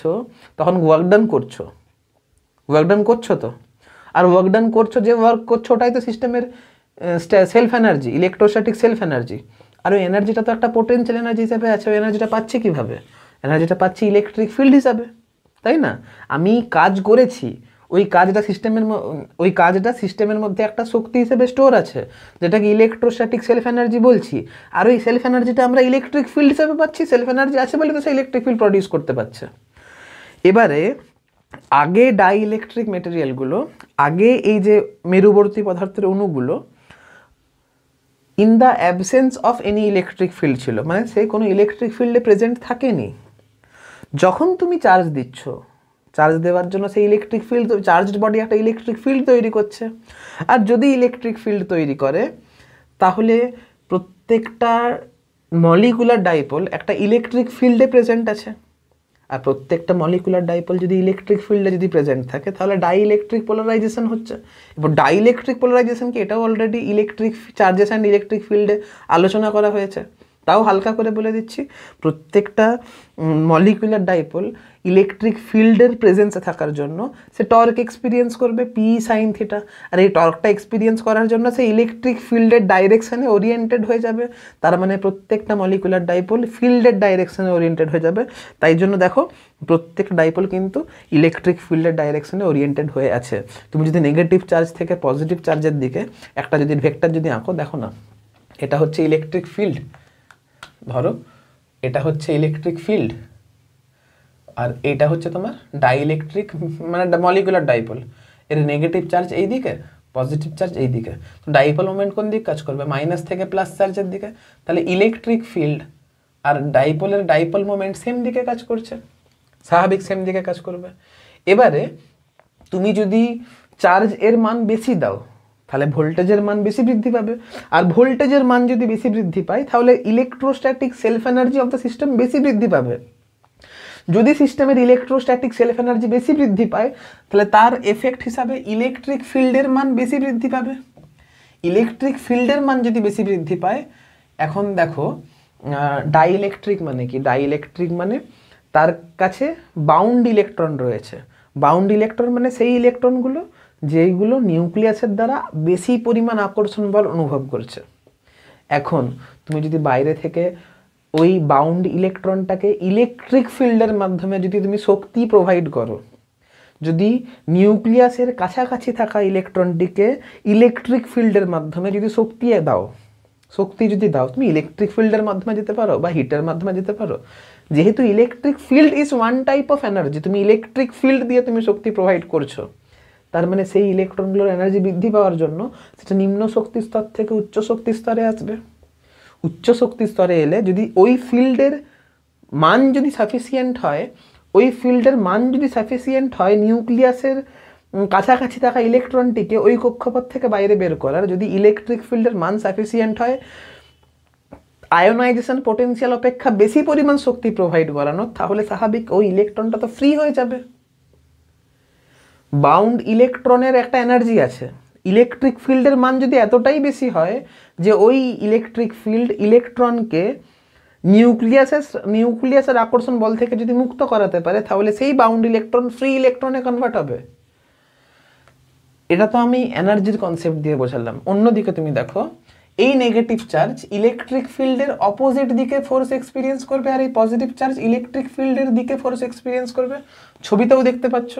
তখন ওয়ার্ক ডান করছো তো, আর ওয়ার্ক ডান করছো, যে ওয়ার্ক করছো ওটাই তো সিস্টেমের self energy, electrostatic self energy. আর ওই এনার্জিটা তো একটা পোটেনশিয়াল এনার্জি হিসাবে আছে। ওই এনার্জিটা পাচ্ছি কীভাবে? এনার্জিটা পাচ্ছি ইলেকট্রিক ফিল্ড হিসাবে, তাই না? আমি কাজ করেছি, ওই কাজটা সিস্টেমের মধ্যে একটা শক্তি হিসেবে স্টোর আছে, যেটাকে ইলেকট্রোস্ট্যাটিক সেলফ এনার্জি বলছি। আর ওই সেলফ এনার্জিটা আমরা ইলেকট্রিক ফিল্ড হিসেবে পাচ্ছি। সেলফ এনার্জি আছে বলে তো সে ইলেকট্রিক ফিল্ড প্রডিউস করতে পারছে। এবারে আগে ডাইইলেকট্রিক মেটেরিয়ালগুলো, আগে এই যে মেরুবর্তী পদার্থের অণুগুলো in the absence of any electric field ছিল, মানে সে কোনো ইলেকট্রিক ফিল্ডে প্রেজেন্ট থাকেনি। যখন তুমি চার্জ দিচ্ছ, চার্জ দেওয়ার জন্য সেই ইলেকট্রিক ফিল্ড, চার্জড বডি একটা ইলেকট্রিক ফিল্ড তৈরি করছে। আর যদি ইলেকট্রিক ফিল্ড তৈরি করে তাহলে প্রত্যেকটা মলিকুলার ডাইপোল একটা ইলেকট্রিক ফিল্ডে প্রেজেন্ট আছে। আর প্রত্যেকটা মলিকুলার ডাইপোল যদি ইলেকট্রিক ফিল্ডে যদি প্রেজেন্ট থাকে তাহলে ডাইইলেকট্রিক পোলারাইজেশন হচ্ছে। এবার ডাইইলেকট্রিক পোলারাইজেশন কি, এটাও already electric charges and electric ফিল্ডে আলোচনা করা হয়েছে। তাও হালকা করে বলে দিচ্ছি, প্রত্যেকটা মলিকুলার ডাইপোল ইলেকট্রিক ফিল্ডের প্রেজেন্সে থাকার জন্য সে টর্ক এক্সপিরিয়েন্স করবে পি সাইন থিটা। আর এই টর্কটা এক্সপিরিয়েন্স করার জন্য সে ইলেকট্রিক ফিল্ডের ডাইরেকশানে ওরিয়েন্টেড হয়ে যাবে। তার মানে প্রত্যেকটা মলিকুলার ডাইপোল ফিল্ডের ডাইরেকশানে ওরিয়েন্টেড হয়ে যাবে। তাই জন্য দেখো প্রত্যেকটা ডাইপোল কিন্তু ইলেকট্রিক ফিল্ডের ডাইরেকশানে ওরিয়েন্টেড হয়ে আছে। তুমি যদি নেগেটিভ চার্জ থেকে পজিটিভ চার্জের দিকে একটা যদি ভেক্টর যদি আঁকো, দেখো না এটা হচ্ছে ইলেকট্রিক ফিল্ড, ধরো এটা হচ্ছে ইলেকট্রিক ফিল্ড, আর এটা হচ্ছে তোমার ডাইইলেকট্রিক মানে মলিকুলার ডাইপোল। এর নেগেটিভ চার্জ এই দিকে, পজিটিভ চার্জ এই দিকে। তো ডাইপোল মোমেন্ট কোন দিকে কাজ করবে? মাইনাস থেকে প্লাস চার্জের দিকে। তাহলে ইলেকট্রিক ফিল্ড আর ডাইপোলের ডাইপোল মোমেন্ট সেম দিকে কাজ করছে, স্বাভাবিক সেম দিকে কাজ করবে। এবারে তুমি যদি চার্জ এর মান বেশি দাও তাহলে ভোল্টেজের মান বেশি বৃদ্ধি পাবে, আর ভোল্টেজের মান যদি বেশি বৃদ্ধি পায় তাহলে electrostatic self energy of the system বেশি বৃদ্ধি পাবে। যদি সিস্টেমের ইলেকট্রোস্ট্যাটিক সেলফ এনার্জি বেশি বৃদ্ধি পায় তাহলে তার এফেক্ট হিসাবে ইলেকট্রিক ফিল্ডের মান বেশি বৃদ্ধি পাবে। ইলেকট্রিক ফিল্ডের মান যদি বেশি বৃদ্ধি পায়, এখন দেখো ডাইইলেকট্রিক মানে কি? ডাইইলেকট্রিক মানে তার কাছে বাউন্ড ইলেকট্রন রয়েছে। বাউন্ড ইলেকট্রন মানে সেই ইলেকট্রনগুলো যেইগুলো নিউক্লিয়াসের দ্বারা বেশি পরিমাণ আকর্ষণ বল অনুভব করছে। এখন তুমি যদি বাইরে থেকে ওই বাউন্ড ইলেকট্রনটাকে ইলেকট্রিক ফিল্ডের মাধ্যমে যদি তুমি শক্তি প্রোভাইড করো, যদি নিউক্লিয়াসের কাছাকাছি থাকা ইলেকট্রনটিকে ইলেকট্রিক ফিল্ডের মাধ্যমে যদি শক্তি যদি দাও, তুমি ইলেকট্রিক ফিল্ডের মাধ্যমে যেতে পারো বা হিটের মাধ্যমে যেতে পারো। যেহেতু electric field is one type of energy, তুমি ইলেকট্রিক ফিল্ড দিয়ে তুমি শক্তি প্রোভাইড করছো, তার মানে সেই ইলেকট্রনগুলোর এনার্জি বৃদ্ধি পাওয়ার জন্য সেটা নিম্ন শক্তি স্তর থেকে উচ্চ শক্তি স্তরে আসবে। উচ্চ শক্তি স্তরে এলে যদি ওই ফিল্ডের মান যদি সাফিসিয়েন্ট হয়, নিউক্লিয়াসের কাছাকাছি থাকা ইলেকট্রনটিকে ওই কক্ষপথ থেকে বাইরে বের করার, যদি ইলেকট্রিক ফিল্ডের মান সাফিসিয়েন্ট হয় আয়োনাইজেশন পোটেনশিয়াল অপেক্ষা বেশি পরিমাণ শক্তি প্রোভাইড করানো, তাহলে স্বাভাবিক ওই ইলেকট্রনটা তো ফ্রি হয়ে যাবে। বাউন্ড ইলেকট্রনের একটা এনার্জি আছে, ইলেকট্রিক ফিল্ডের মান যদি এতটাই বেশি হয় যে ওই ইলেকট্রিক ফিল্ড ইলেকট্রনকে নিউক্লিয়াসের আকর্ষণ বল থেকে যদি মুক্ত করাতে পারে, তাহলে সেই বাউন্ড ইলেকট্রন ফ্রি ইলেকট্রনে কনভার্ট হবে। এটা তো আমি এনার্জির কনসেপ্ট দিয়ে বোঝালাম। অন্যদিকে তুমি দেখো এই নেগেটিভ চার্জ ইলেকট্রিক ফিল্ডের অপোজিট দিকে ফোর্স এক্সপিরিয়েন্স করবে, আর এই পজিটিভ চার্জ ইলেকট্রিক ফিল্ডের দিকে ফোর্স এক্সপিরিয়েন্স করবে। ছবিতেও দেখতে পাচ্ছ।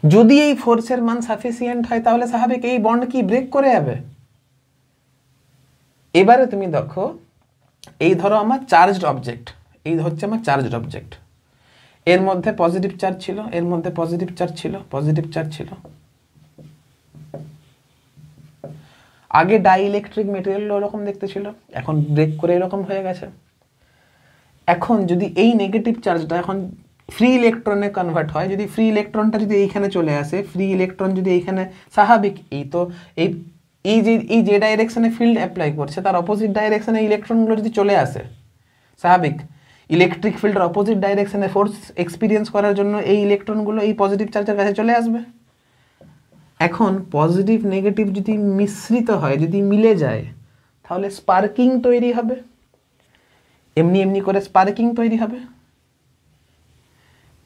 যদি এই ফোর্সের মান সাফিসিয়েন্ট হয় তাহলে স্বাভাবিক এই বন্ড কি ব্রেক করে যাবে। এবারে তুমি দেখো, এই ধরো আমার চার্জড অবজেক্ট, এই হচ্ছে আমার চার্জড অবজেক্ট, এর মধ্যে পজিটিভ চার্জ ছিল, এর মধ্যে পজিটিভ চার্জ ছিল, আগে ডাই ইলেকট্রিক মেটেরিয়াল ওরকম দেখতে ছিল, এখন ব্রেক করে এরকম হয়ে গেছে। এখন যদি এই নেগেটিভ চার্জটা এখন ফ্রি ইলেকট্রনে কনভার্ট হয়, যদি ফ্রি ইলেকট্রনটা যদি এইখানে চলে আসে, ফ্রি ইলেকট্রন যদি এইখানে, স্বাভাবিক এই তো এই যে ডাইরেকশনে ফিল্ড অ্যাপ্লাই করছে তার অপোজিট ডাইরেকশনে ইলেকট্রনগুলো যদি চলে আসে, স্বাভাবিক ইলেকট্রিক ফিল্ডের অপোজিট ডাইরেকশনে ফোর্স এক্সপিরিয়েন্স করার জন্য এই ইলেকট্রনগুলো এই পজিটিভ চার্জের কাছে চলে আসবে। এখন পজিটিভ নেগেটিভ যদি মিশ্রিত হয়, যদি মিলে যায়, তাহলে স্পার্কিং তৈরি হবে, এমনি এমনি করে স্পার্কিং তৈরি হবে,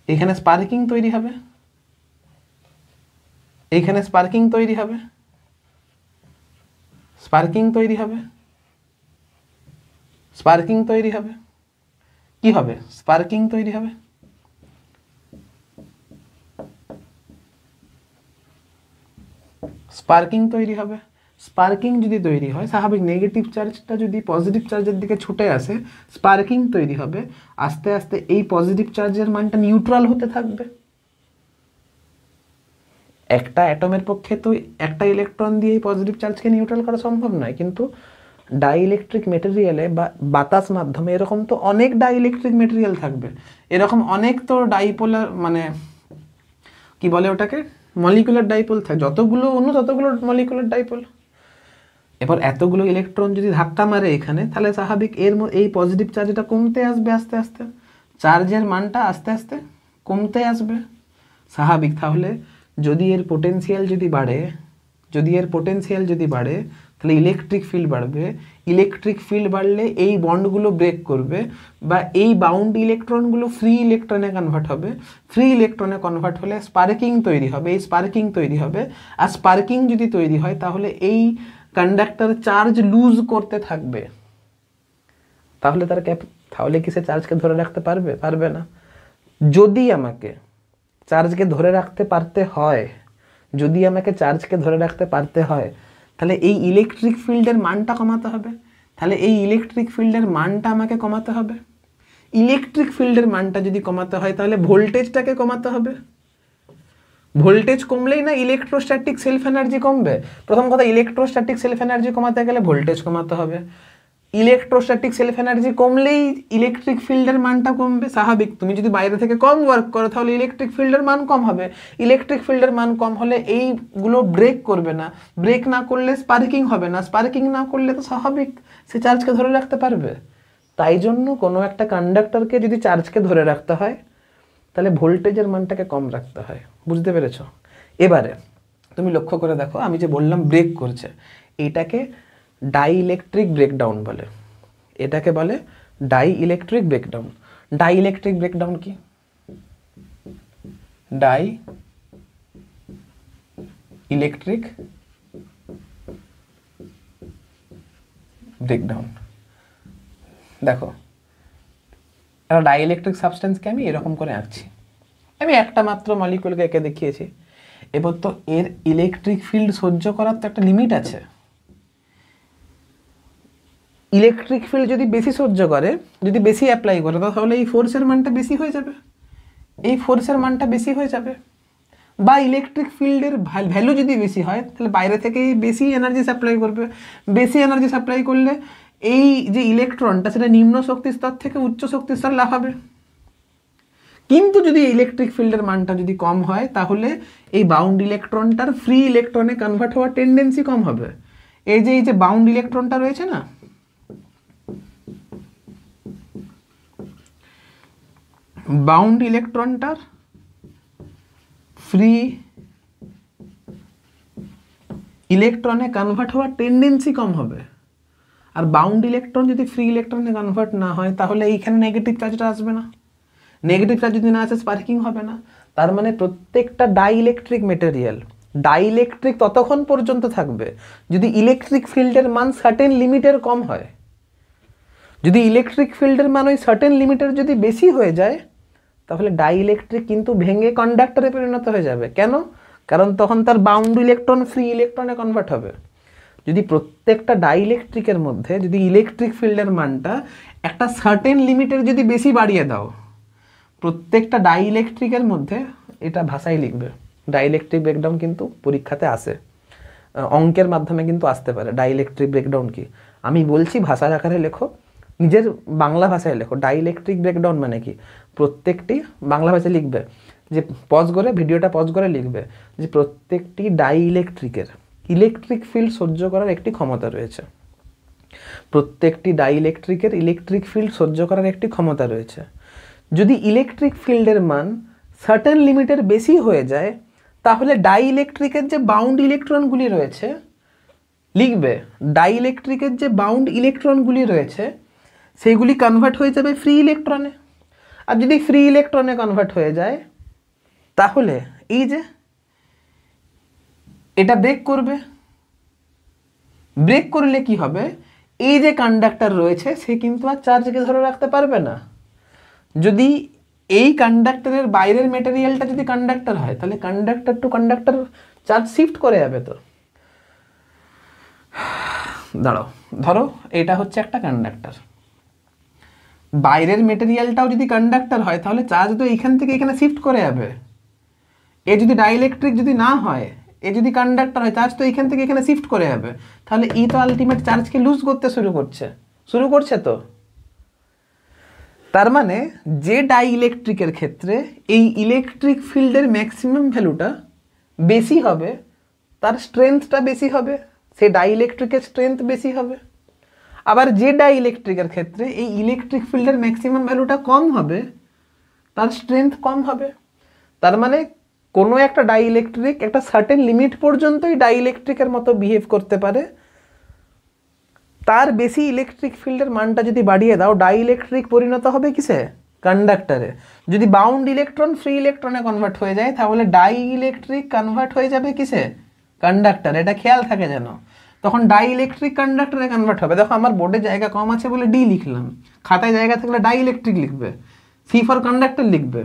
এখানে স্পার্কিং তৈরি হবে, এইখানে স্পার্কিং তৈরি হবে, স্পার্কিং তৈরি হবে, স্পার্কিং তৈরি হবে, কি হবে? স্পার্কিং তৈরি হবে। স্পার্কিং তৈরি হবে। স্পার্কিং যদি তৈরি হয়, স্বাভাবিক নেগেটিভ চার্জটা যদি পজিটিভ চার্জের দিকে ছুটে আসে, স্পার্কিং তৈরি হবে, আস্তে আস্তে এই পজিটিভ চার্জের মানটা নিউট্রাল হতে থাকবে। একটা অ্যাটমের পক্ষে তো একটা ইলেকট্রন দিয়ে পজিটিভ চার্জকে নিউট্রাল করা সম্ভব নয়, কিন্তু ডাইইলেকট্রিক মেটেরিয়ালে বা বাতাস মাধ্যমে এরকম তো অনেক ডাইইলেকট্রিক মেটেরিয়াল থাকবে, এরকম অনেক তো ডাইপোলার মানে কি বলে ওটাকে, মলিকুলার ডাইপোল থাকে, যতগুলো অণু ততগুলো মলিকুলার ডাইপোল। এবার এতগুলো ইলেকট্রন যদি ধাক্কা মারে এখানে, তাহলে স্বাভাবিক এই পজিটিভ চার্জটা কমতে আসবে, আস্তে আস্তে চার্জের মানটা আস্তে আস্তে কমতে আসবে, স্বাভাবিক। তাহলে যদি এর পোটেনশিয়াল যদি বাড়ে, তাহলে ইলেকট্রিক ফিল্ড বাড়বে, ইলেকট্রিক ফিল্ড বাড়লে এই বন্ডগুলো ব্রেক করবে, বা এই বাউন্ড ইলেকট্রনগুলো ফ্রি ইলেকট্রনে কনভার্ট হবে, ফ্রি ইলেকট্রনে কনভার্ট হলে স্পার্কিং তৈরি হবে, এই স্পার্কিং তৈরি হবে। আর স্পার্কিং যদি তৈরি হয় তাহলে এই কন্ডাক্টর চার্জ লুজ করতে থাকবে, তাহলে কি সে চার্জকে ধরে রাখতে পারবে না। যদি আমাকে চার্জকে ধরে রাখতে পারতে হয়, তাহলে এই ইলেকট্রিক ফিল্ডের মানটা কমাতে হবে, ইলেকট্রিক ফিল্ডের মানটা যদি কমাতে হয় তাহলে ভোল্টেজটাকে কমাতে হবে, ভোল্টেজ কমলেই না ইলেকট্রোস্ট্যাটিক সেলফ এনার্জি কমবে। প্রথম কথা, ইলেকট্রোস্ট্যাটিক সেলফ এনার্জি কমাতে গেলে ভোল্টেজ কমাতে হবে, ইলেকট্রোস্ট্যাটিক সেলফ এনার্জি কমলেই ইলেকট্রিক ফিল্ডের মানটা কমবে, স্বাভাবিক। তুমি যদি বাইরে থেকে কম ওয়ার্ক করো তাহলে ইলেকট্রিক ফিল্ডের মান কম হবে, ইলেকট্রিক ফিল্ডের মান কম হলে এইগুলো ব্রেক করবে না, ব্রেক না করলে স্পার্কিং হবে না, স্পার্কিং না করলে তো স্বাভাবিক সে চার্জকে ধরে রাখতে পারবে। তাই জন্য কোনো একটা কন্ডাক্টরকে যদি চার্জকে ধরে রাখতে হয় তাহলে ভোল্টেজের মানটাকে কম রাখতে হয়, বুঝতে পেরেছ? এবারে তুমি লক্ষ্য করে দেখো, আমি যে বললাম ব্রেক করছে, এটাকে ডাইইলেকট্রিক ব্রেকডাউন বলে, এটাকে বলে ডাইইলেকট্রিক ব্রেকডাউন। ডাইইলেকট্রিক ব্রেকডাউন কি? Dielectric breakdown. দেখো, একটা ডাইইলেকট্রিক সাবস্টেন্সকে আমি এরকম করে আঁকছি, আমি একটা মাত্র মলিকুলকে এঁকে দেখিয়েছি। এবার তো এর ইলেকট্রিক ফিল্ড সহ্য করার তো একটা লিমিট আছে। ইলেকট্রিক ফিল্ড যদি বেশি সহ্য করে, যদি বেশি অ্যাপ্লাই করে, তাহলে এই ফোর্সের মানটা বেশি হয়ে যাবে, বা ইলেকট্রিক ফিল্ডের ভ্যালু যদি বেশি হয় তাহলে বাইরে থেকে বেশি এনার্জি সাপ্লাই করবে, বেশি এনার্জি সাপ্লাই করলে এই যে ইলেকট্রনটা সেটা নিম্ন শক্তি স্তর থেকে উচ্চ শক্তি স্তর লাফাবে। কিন্তু যদি ইলেকট্রিক ফিল্ডের মানটা যদি কম হয় তাহলে এই বাউন্ড ইলেকট্রনটার ফ্রি ইলেকট্রনে কনভার্ট হওয়ার টেন্ডেন্সি কম হবে। এই যে বাউন্ড ইলেকট্রনটা রয়েছে না, বাউন্ড ইলেকট্রনটার ফ্রি ইলেকট্রনে কনভার্ট হওয়ার টেন্ডেন্সি কম হবে। আর বাউন্ড ইলেকট্রন যদি ফ্রি ইলেকট্রনে কনভার্ট না হয় তাহলে এইখানে নেগেটিভ চার্জটা আসবে না, নেগেটিভ চার্জ যদি না আসে স্পার্কিং হবে না। তার মানে প্রত্যেকটা ডাইইলেকট্রিক মেটেরিয়াল ডাইইলেকট্রিক ততক্ষণ পর্যন্ত থাকবে যদি ইলেকট্রিক ফিল্ডের মান সার্টেন লিমিটের কম হয়। যদি ইলেকট্রিক ফিল্ডের মান ওই সার্টেন লিমিটের যদি বেশি হয়ে যায় তাহলে ডাইইলেকট্রিক কিন্তু ভেঙে কন্ডাক্টরে পরিণত হয়ে যাবে। কেন? কারণ তখন তার বাউন্ড ইলেকট্রন ফ্রি ইলেকট্রনে কনভার্ট হবে। যদি প্রত্যেকটা ডাইইলেকট্রিকের মধ্যে যদি ইলেকট্রিক ফিল্ডের মানটা একটা সার্টেন লিমিটের যদি বেশি বাড়িয়ে দাও, প্রত্যেকটা ডাইইলেকট্রিকের মধ্যে, এটা ভাষায় লিখবে, ডাইইলেকট্রিক ব্রেকডাউন কিন্তু পরীক্ষাতে আসে, অঙ্কের মাধ্যমে কিন্তু আসতে পারে ডাইইলেকট্রিক ব্রেকডাউন কি। আমি বলছি ভাষার আকারে লেখো, নিজের বাংলা ভাষায় লেখো। ডাইইলেকট্রিক ব্রেকডাউন মানে কি, প্রত্যেকটি বাংলা ভাষায় লিখবে, যে পজ করে ভিডিওটা পজ করে লিখবে যে প্রত্যেকটি ডাইইলেকট্রিকের ইলেকট্রিক ফিল্ড সহ্য করার একটি ক্ষমতা রয়েছে। প্রত্যেকটি ডাইইলেকট্রিকের ইলেকট্রিক ফিল্ড সহ্য করার একটি ক্ষমতা রয়েছে। যদি ইলেকট্রিক ফিল্ডের মান সার্টেন লিমিটের বেশি হয়ে যায়, তাহলে ডাইইলেকট্রিকের যে বাউন্ড ইলেকট্রনগুলি রয়েছে, লিখবে ডাইইলেকট্রিকের যে বাউন্ড ইলেকট্রনগুলি রয়েছে সেইগুলি কনভার্ট হয়ে যাবে ফ্রি ইলেকট্রনে। আর যদি ফ্রি ইলেকট্রনে কনভার্ট হয়ে যায়, তাহলে এই যে এটা ব্রেক করবে। ব্রেক করলে কি হবে, এই যে কন্ডাক্টর রয়েছে সে কিন্তু আর চার্জকে ধরে রাখতে পারবে না। যদি এই কন্ডাক্টরের বাইরের মেটেরিয়ালটা যদি কন্ডাক্টর হয়, তাহলে conductor to conductor charge shift করে যাবে। তো দাঁড়াও, ধরো এটা হচ্ছে একটা কন্ডাক্টর, বাইরের মেটেরিয়ালটাও যদি কন্ডাক্টর হয় তাহলে চার্জ তো এইখান থেকে এখানে শিফট করে যাবে। এ যদি ডাইইলেকট্রিক যদি না হয়, এ যদি কন্ডাক্টর হয়, চার্জ তো এইখান থেকে এখানে শিফট করে যাবে। তাহলে ই তো আলটিমেট চার্জকে লুজ করতে শুরু করছে। তো তার মানে যে ডাইইলেকট্রিকের ক্ষেত্রে এই ইলেকট্রিক ফিল্ডের ম্যাক্সিমাম ভ্যালুটা বেশি হবে, তার স্ট্রেংথটা বেশি হবে, সে ডাইইলেকট্রিকের স্ট্রেংথ বেশি হবে। আবার যে ডাইইলেকট্রিকের ক্ষেত্রে এই ইলেকট্রিক ফিল্ডের ম্যাক্সিমাম ভ্যালুটা কম হবে, তার স্ট্রেংথ কম হবে। তার মানে কোনো একটা ডাইইলেকট্রিক একটা সার্টেন লিমিট পর্যন্তই ডাইইলেকট্রিকের মতো বিহেভ করতে পারে। তার বেশি ইলেকট্রিক ফিল্ডের মানটা যদি বাড়িয়ে দাও, ডাইইলেকট্রিক পরিণত হবে কিসে, কন্ডাক্টরে। যদি বাউন্ড ইলেকট্রন ফ্রি ইলেকট্রনে কনভার্ট হয়ে যায়, তাহলে ডাইইলেকট্রিক কনভার্ট হয়ে যাবে কিসে, কন্ডাক্টর। এটা খেয়াল থাকে যেন, তখন ডাইইলেকট্রিক কন্ডাক্টরে কনভার্ট হবে। দেখো আমার বোর্ডে জায়গা কম আছে বলে ডি লিখলাম, খাতায় জায়গা থাকলে ডাইইলেকট্রিক লিখবে, সি ফর কন্ডাক্টর লিখবে।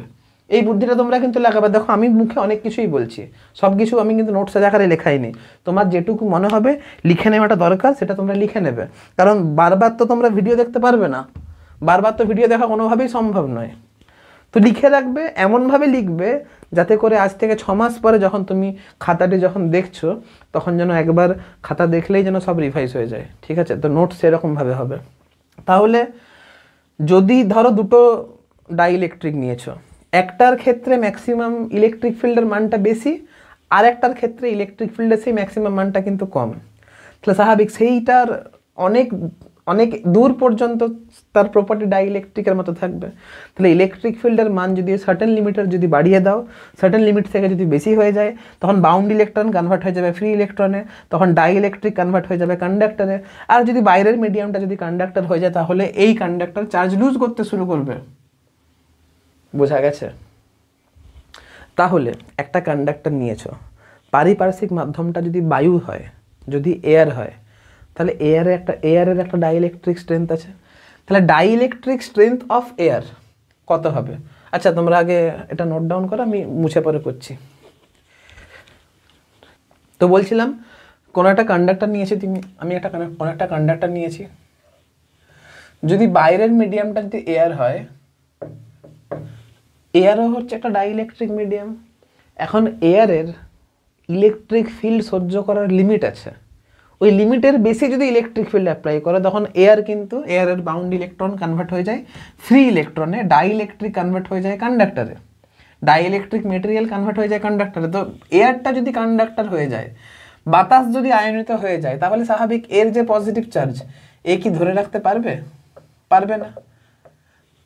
এই বুদ্ধিটা তোমরা কিন্তু লাগাবে। দেখো আমি মুখে অনেক কিছুই বলছি, সব কিছু আমি কিন্তু নোটসের আকারে লেখাইনি। তোমার যেটুকু মনে হবে লিখে নেওয়াটা দরকার, সেটা তোমরা লিখে নেবে। কারণ বারবার তো তোমরা ভিডিও দেখতে পারবে না, বারবার তো ভিডিও দেখা কোনোভাবেই সম্ভব নয়। তো লিখে রাখবে, এমনভাবে লিখবে যাতে করে আজ থেকে 6 মাস পরে যখন তুমি খাতাটি যখন দেখছো, তখন যেন একবার খাতা দেখলেই যেন সব রিভাইজ হয়ে যায়। ঠিক আছে, তো নোটস সেরকমভাবে হবে। তাহলে যদি ধরো দুটো ডাইইলেকট্রিক নিয়েছো, একটার ক্ষেত্রে ম্যাক্সিমাম ইলেকট্রিক ফিল্ডের মানটা বেশি, আর একটার ক্ষেত্রে ইলেকট্রিক ফিল্ডের সেই ম্যাক্সিমাম মানটা কিন্তু কম, তাহলে স্বাভাবিক সেইটার অনেক অনেক দূর পর্যন্ত তার প্রপার্টি ডাইইলেকট্রিকের মতো থাকবে। তাহলে ইলেকট্রিক ফিল্ডের মান যদি সার্টেন লিমিটার যদি বাড়িয়ে দাও, সার্টেন লিমিট থেকে যদি বেশি হয়ে যায়, তখন বাউন্ড ইলেকট্রন কনভার্ট হয়ে যাবে ফ্রি ইলেকট্রনে, তখন ডাইইলেকট্রিক কনভার্ট হয়ে যাবে কন্ডাক্টরে। আর যদি বাইরের মিডিয়ামটা যদি কন্ডাক্টর হয়ে যায়, তাহলে এই কন্ডাক্টর চার্জ লুজ করতে শুরু করবে। বোঝা গেছে? তাহলে একটা কন্ডাক্টর নিয়েছো, পারিপার্শ্বিক মাধ্যমটা যদি বায়ু হয়, যদি এয়ার হয়, তাহলে এয়ারের একটা ডাইইলেকট্রিক স্ট্রেংথ আছে। তাহলে ডাইইলেকট্রিক স্ট্রেংথ অফ এয়ার কত হবে? আচ্ছা তোমরা আগে এটা নোট ডাউন করো, আমি মুছে পরে করছি। তো বলছিলাম কোনো একটা কন্ডাক্টর নিয়েছি আমি কোনো একটা কন্ডাক্টর নিয়েছি, যদি বাইরের মিডিয়ামটা যদি এয়ার হয়, এয়ারও হচ্ছে একটা ডাইইলেকট্রিক মিডিয়াম। এখন এয়ারের ইলেকট্রিক ফিল্ড সহ্য করার লিমিট আছে, ওই লিমিটের বেশি যদি ইলেকট্রিক ফিল্ড অ্যাপ্লাই করে, তখন এয়ারের বাউন্ড ইলেকট্রন কনভার্ট হয়ে যায় ফ্রি ইলেকট্রনে, ডাইইলেকট্রিক কনভার্ট হয়ে যায় কন্ডাক্টরে, ডাইইলেকট্রিক মেটেরিয়াল কনভার্ট হয়ে যায় কন্ডাক্টরে। তো এয়ারটা যদি কন্ডাক্টর হয়ে যায়, বাতাস যদি আয়নিত হয়ে যায়, তাহলে স্বাভাবিক এর যে পজিটিভ চার্জ, এ কি ধরে রাখতে পারবে না।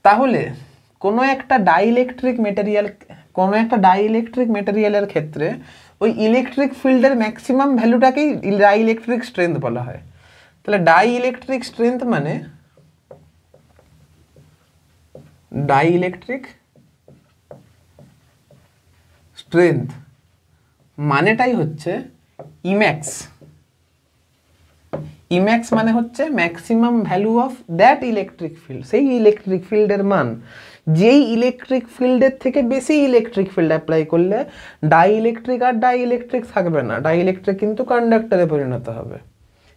তাহলে কোনো একটা ডাইইলেকট্রিক মেটেরিয়ালের ক্ষেত্রে ওই ইলেকট্রিক ফিল্ডের ম্যাক্সিমাম ভ্যালুটাকেই ডাইইলেকট্রিক স্ট্রেংথ বলা হয়। তাহলে ডাইইলেকট্রিক স্ট্রেংথ মানেটাই হচ্ছে ইম্যাক্স। ইম্যাক্স মানে হচ্ছে maximum value of that electric field, সেই ইলেকট্রিক ফিল্ডের মান। যেই ইলেকট্রিক ফিল্ডের থেকে বেশি ইলেকট্রিক ফিল্ড অ্যাপ্লাই করলে ডাইইলেকট্রিক থাকবে না, ডাইইলেকট্রিক কিন্তু কন্ডাক্টরে পরিণত হবে।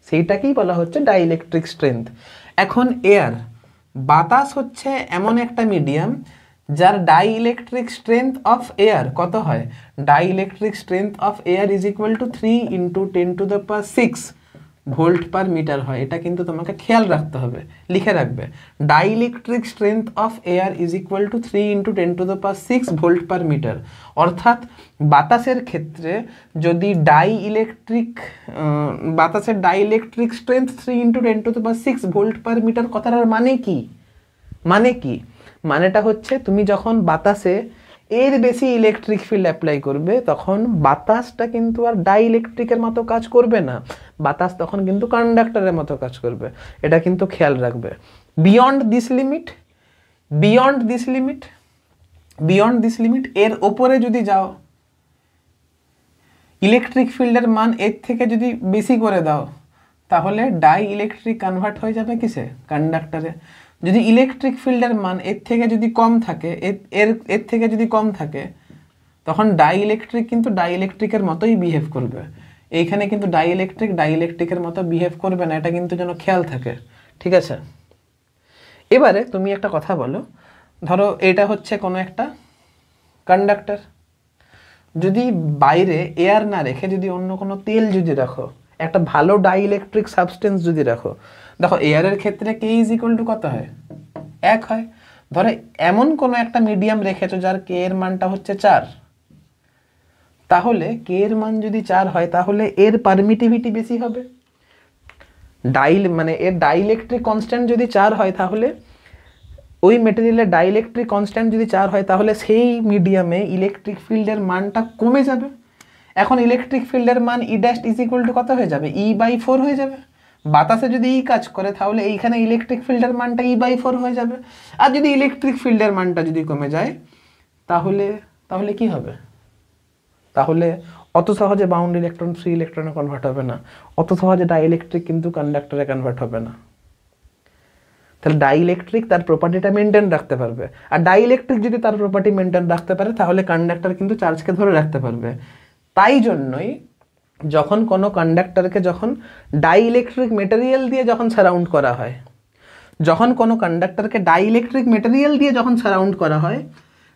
সেইটাকেই বলা হচ্ছে ডাইইলেকট্রিক স্ট্রেংথ। এখন বাতাস হচ্ছে এমন একটা মিডিয়াম যার ডাইইলেকট্রিক স্ট্রেংথ অফ এয়ার কত হয়, dielectric strength of air is equal to 3 × 10⁶ volt per metre হয়। এটা কিন্তু তোমাকে খেয়াল রাখতে হবে, লিখে রাখবে। Dielectric strength of air is equal to 3 × 10⁶ volt per metre. অর্থাৎ বাতাসের ক্ষেত্রে যদি বাতাসের dielectric strength 3 × 10⁶ volt per metre, কথাটার মানে কি? মানেটা হচ্ছে তুমি যখন বাতাসে এর বেশি ইলেকট্রিক ফিল্ড অ্যাপ্লাই করবে তখন বাতাসটা কিন্তু আর ডাইইলেকট্রিকের মতো কাজ করবে না, বাতাস তখন কিন্তু কন্ডাক্টরের মতো কাজ করবে। এটা কিন্তু খেয়াল রাখবে। বিয়ন্ড দিস লিমিট এর ওপরে যদি যাও, ইলেকট্রিক ফিল্ডের মান এর থেকে যদি বেশি করে দাও, তাহলে ডাইইলেকট্রিক কনভার্ট হয়ে যাবে কিসে, কন্ডাক্টরে। যদি ইলেকট্রিক ফিল্ডের মান এর থেকে যদি কম থাকে, এর থেকে যদি কম থাকে, তখন ডাইইলেকট্রিক কিন্তু ডাইইলেকট্রিকের মতোই বিহেভ করবে। এইখানে কিন্তু ডাইইলেকট্রিকের মতো বিহেভ করবে না, এটা কিন্তু যেন খেয়াল থাকে, ঠিক আছে। এবারে তুমি একটা কথা বলো, ধরো এটা হচ্ছে কোনো একটা কন্ডাক্টর, যদি বাইরে এয়ার না রেখে যদি অন্য কোনো তেল যদি রাখো, একটা ভালো ডাইইলেকট্রিক সাবস্টেন্স যদি রাখো, দেখো এয়ারের ক্ষেত্রে কে ইজ ইকুয়াল টু কত হয়, 1 হয়। ধরো এমন কোনো একটা মিডিয়াম রেখেছো যার কে এর মানটা হচ্ছে 4, তাহলে কে এর মান যদি 4 হয় তাহলে এর পারমিটিভিটি বেশি হবে। এর ডাইইলেকট্রিক কনস্ট্যান্ট যদি 4 হয়, তাহলে ওই মেটেরিয়ালের ডাইইলেকট্রিক কনস্ট্যান্ট যদি 4 হয়, তাহলে সেই মিডিয়ামে ইলেকট্রিক ফিল্ডের মানটা কমে যাবে। এখন ইলেকট্রিক ফিল্ডের মান ই ড্যাশ ইজ ইকুয়াল টু কত হয়ে যাবে, E/4 হয়ে যাবে। বাতাসে যদি ই কাজ করে তাহলে এইখানে ইলেকট্রিক ফিল্ডের মানটা E/4 হয়ে যাবে। আর যদি ইলেকট্রিক ফিল্ডের মানটা যদি কমে যায়, তাহলে কি হবে, তাহলে অত সহজে বাউন্ড ইলেকট্রন ফ্রি ইলেকট্রনে কনভার্ট হবে না, অত সহজে ডাইইলেকট্রিক কিন্তু কন্ডাক্টরে কনভার্ট হবে না। তাহলে ডাইইলেকট্রিক তার প্রপার্টিটা মেনটেন রাখতে পারবে, আর ডাইইলেকট্রিক যদি তার প্রপার্টি মেনটেন রাখতে পারে তাহলে কন্ডাক্টর কিন্তু চার্জকে ধরে রাখতে পারবে। তাই জন্যই যখন কোনো কন্ডাক্টরকে যখন ডাইইলেকট্রিক মেটেরিয়াল দিয়ে যখন সারাউন্ড করা হয়,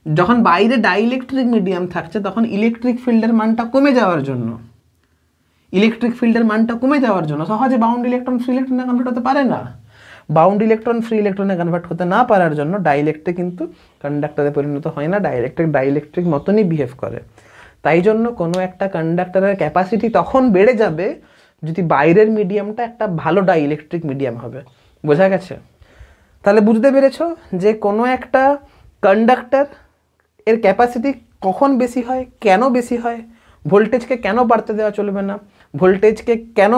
যখন বাইরে ডাইইলেকট্রিক মিডিয়াম থাকছে, তখন ইলেকট্রিক ফিল্ডের মানটা কমে যাওয়ার জন্য সহজে বাউন্ড ইলেকট্রন ফ্রি ইলেকট্রনে কনভার্ট হতে পারে না। বাউন্ড ইলেকট্রন ফ্রি ইলেকট্রনে কনভার্ট হতে না পারার জন্য ডাইইলেকট্রিক কিন্তু কন্ডাক্টরে পরিণত হয় না, ডাইইলেকট্রিক মতনই বিহেভ করে। তাই জন্য কোনো একটা কন্ডাক্টরের ক্যাপাসিটি তখন বেড়ে যাবে যদি বাইরের মিডিয়ামটা একটা ভালো ডাইইলেকট্রিক মিডিয়াম হবে। বোঝা গেছে? তাহলে বুঝতে পেরেছো যে কোনো একটা কন্ডাক্টর এর ক্যাপাসিটি কখন বেশি হয়, কেন বেশি হয়, ভোল্টেজকে কেন বাড়তে দেওয়া চলবে না, ভোল্টেজকে কেন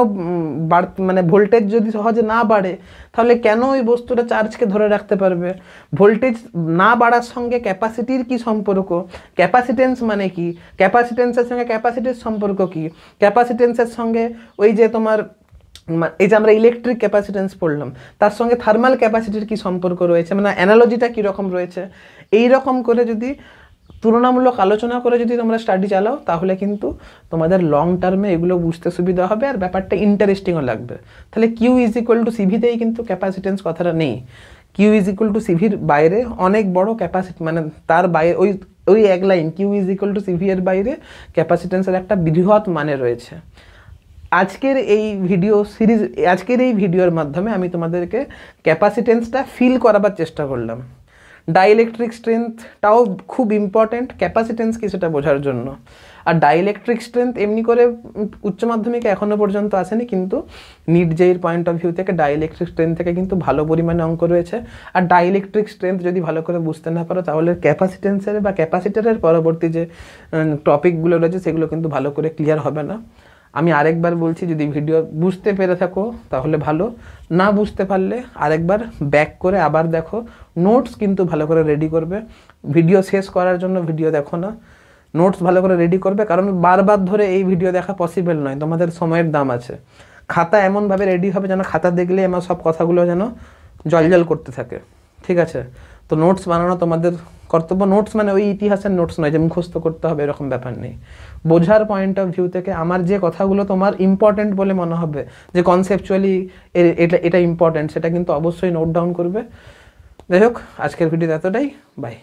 ভোল্টেজ যদি সহজে না বাড়ে তাহলে কেন ওই বস্তুটা চার্জকে ধরে রাখতে পারবে, ভোল্টেজ না বাড়ার সঙ্গে ক্যাপাসিটির কি সম্পর্ক, ক্যাপাসিটেন্স মানে কি, ক্যাপাসিটেন্সের সঙ্গে ক্যাপাসিটির সম্পর্ক কি, ক্যাপাসিটেন্সের সঙ্গে ওই যে তোমার এই যে আমরা ইলেকট্রিক ক্যাপাসিটেন্স পড়লাম তার সঙ্গে থার্মাল ক্যাপাসিটির কি সম্পর্ক রয়েছে, অ্যানালজিটা কীরকম রয়েছে, এই রকম করে যদি তুলনামূলক আলোচনা করে যদি তোমরা স্টাডি চালাও তাহলে কিন্তু তোমাদের লং টার্মে এগুলো বুঝতে সুবিধা হবে আর ব্যাপারটা ইন্টারেস্টিংও লাগবে। তাহলে কিউ ইজ ইকুয়াল টু সিভিতেই কিন্তু ক্যাপাসিটেন্স কথাটা নেই, কিউ ইজ ইকুয়াল টু সিভির বাইরে অনেক বড় ক্যাপাসিটি, তার বাইরে ওই এক line Q is equal to C V এর বাইরে ক্যাপাসিটেন্সের একটা বৃহৎ মানে রয়েছে। আজকের এই ভিডিওর মাধ্যমে আমি তোমাদেরকে ক্যাপাসিটেন্সটা ফিল করাবার চেষ্টা করলাম। ডাইইলেকট্রিক স্ট্রেংথটাও খুব ইম্পর্টেন্ট ক্যাপাসিটেন্স কি সেটা বোঝার জন্য। আর ডাইইলেকট্রিক স্ট্রেংথ এমনি করে উচ্চ মাধ্যমিকে এখনও পর্যন্ত আসেনি, কিন্তু নিট জেইর পয়েন্ট অফ ভিউ থেকে ডাইইলেকট্রিক স্ট্রেংথ থেকে কিন্তু ভালো পরিমাণে অঙ্ক রয়েছে। আর ডাইইলেকট্রিক স্ট্রেংথ যদি ভালো করে বুঝতে না পারো তাহলে ক্যাপাসিটেন্সের বা ক্যাপাসিটরের পরবর্তী যে টপিকগুলো রয়েছে সেগুলো কিন্তু ভালো করে ক্লিয়ার হবে না। আমি আরেকবার বলছি, যদি ভিডিও বুঝতে পেরে থাকো তাহলে ভালো, না বুঝতে পারলে আরেকবার ব্যাক করে আবার দেখো, নোটস কিন্তু ভালো করে রেডি করবে। ভিডিও শেষ করার জন্য ভিডিও দেখো না, নোটস ভালো করে রেডি করবে, কারণ বারবার ধরে এই ভিডিও দেখা পসিবল নয়, তোমাদের সময়ের দাম আছে। খাতা এমনভাবে রেডি হবে যেন খাতা দেখলে আমার সব কথাগুলো যেন জলজল করতে থাকে, ঠিক আছে? তো নোটস বানানো তোমাদের কর্তব্য। নোটস মানে ওই ইতিহাসের নোটস নয় যে মুখস্থ করতে হবে, এরকম ব্যাপার নেই। বোঝার পয়েন্ট অফ ভিউ থেকে আমার যে কথাগুলো তোমার ইম্পর্টেন্ট বলে মনে হবে, যে কনসেপচুয়ালি এটা ইম্পর্টেন্ট, সেটা কিন্তু অবশ্যই নোট ডাউন করবে। যাই হোক, আজকের ভিডিও এতটাই, বাই।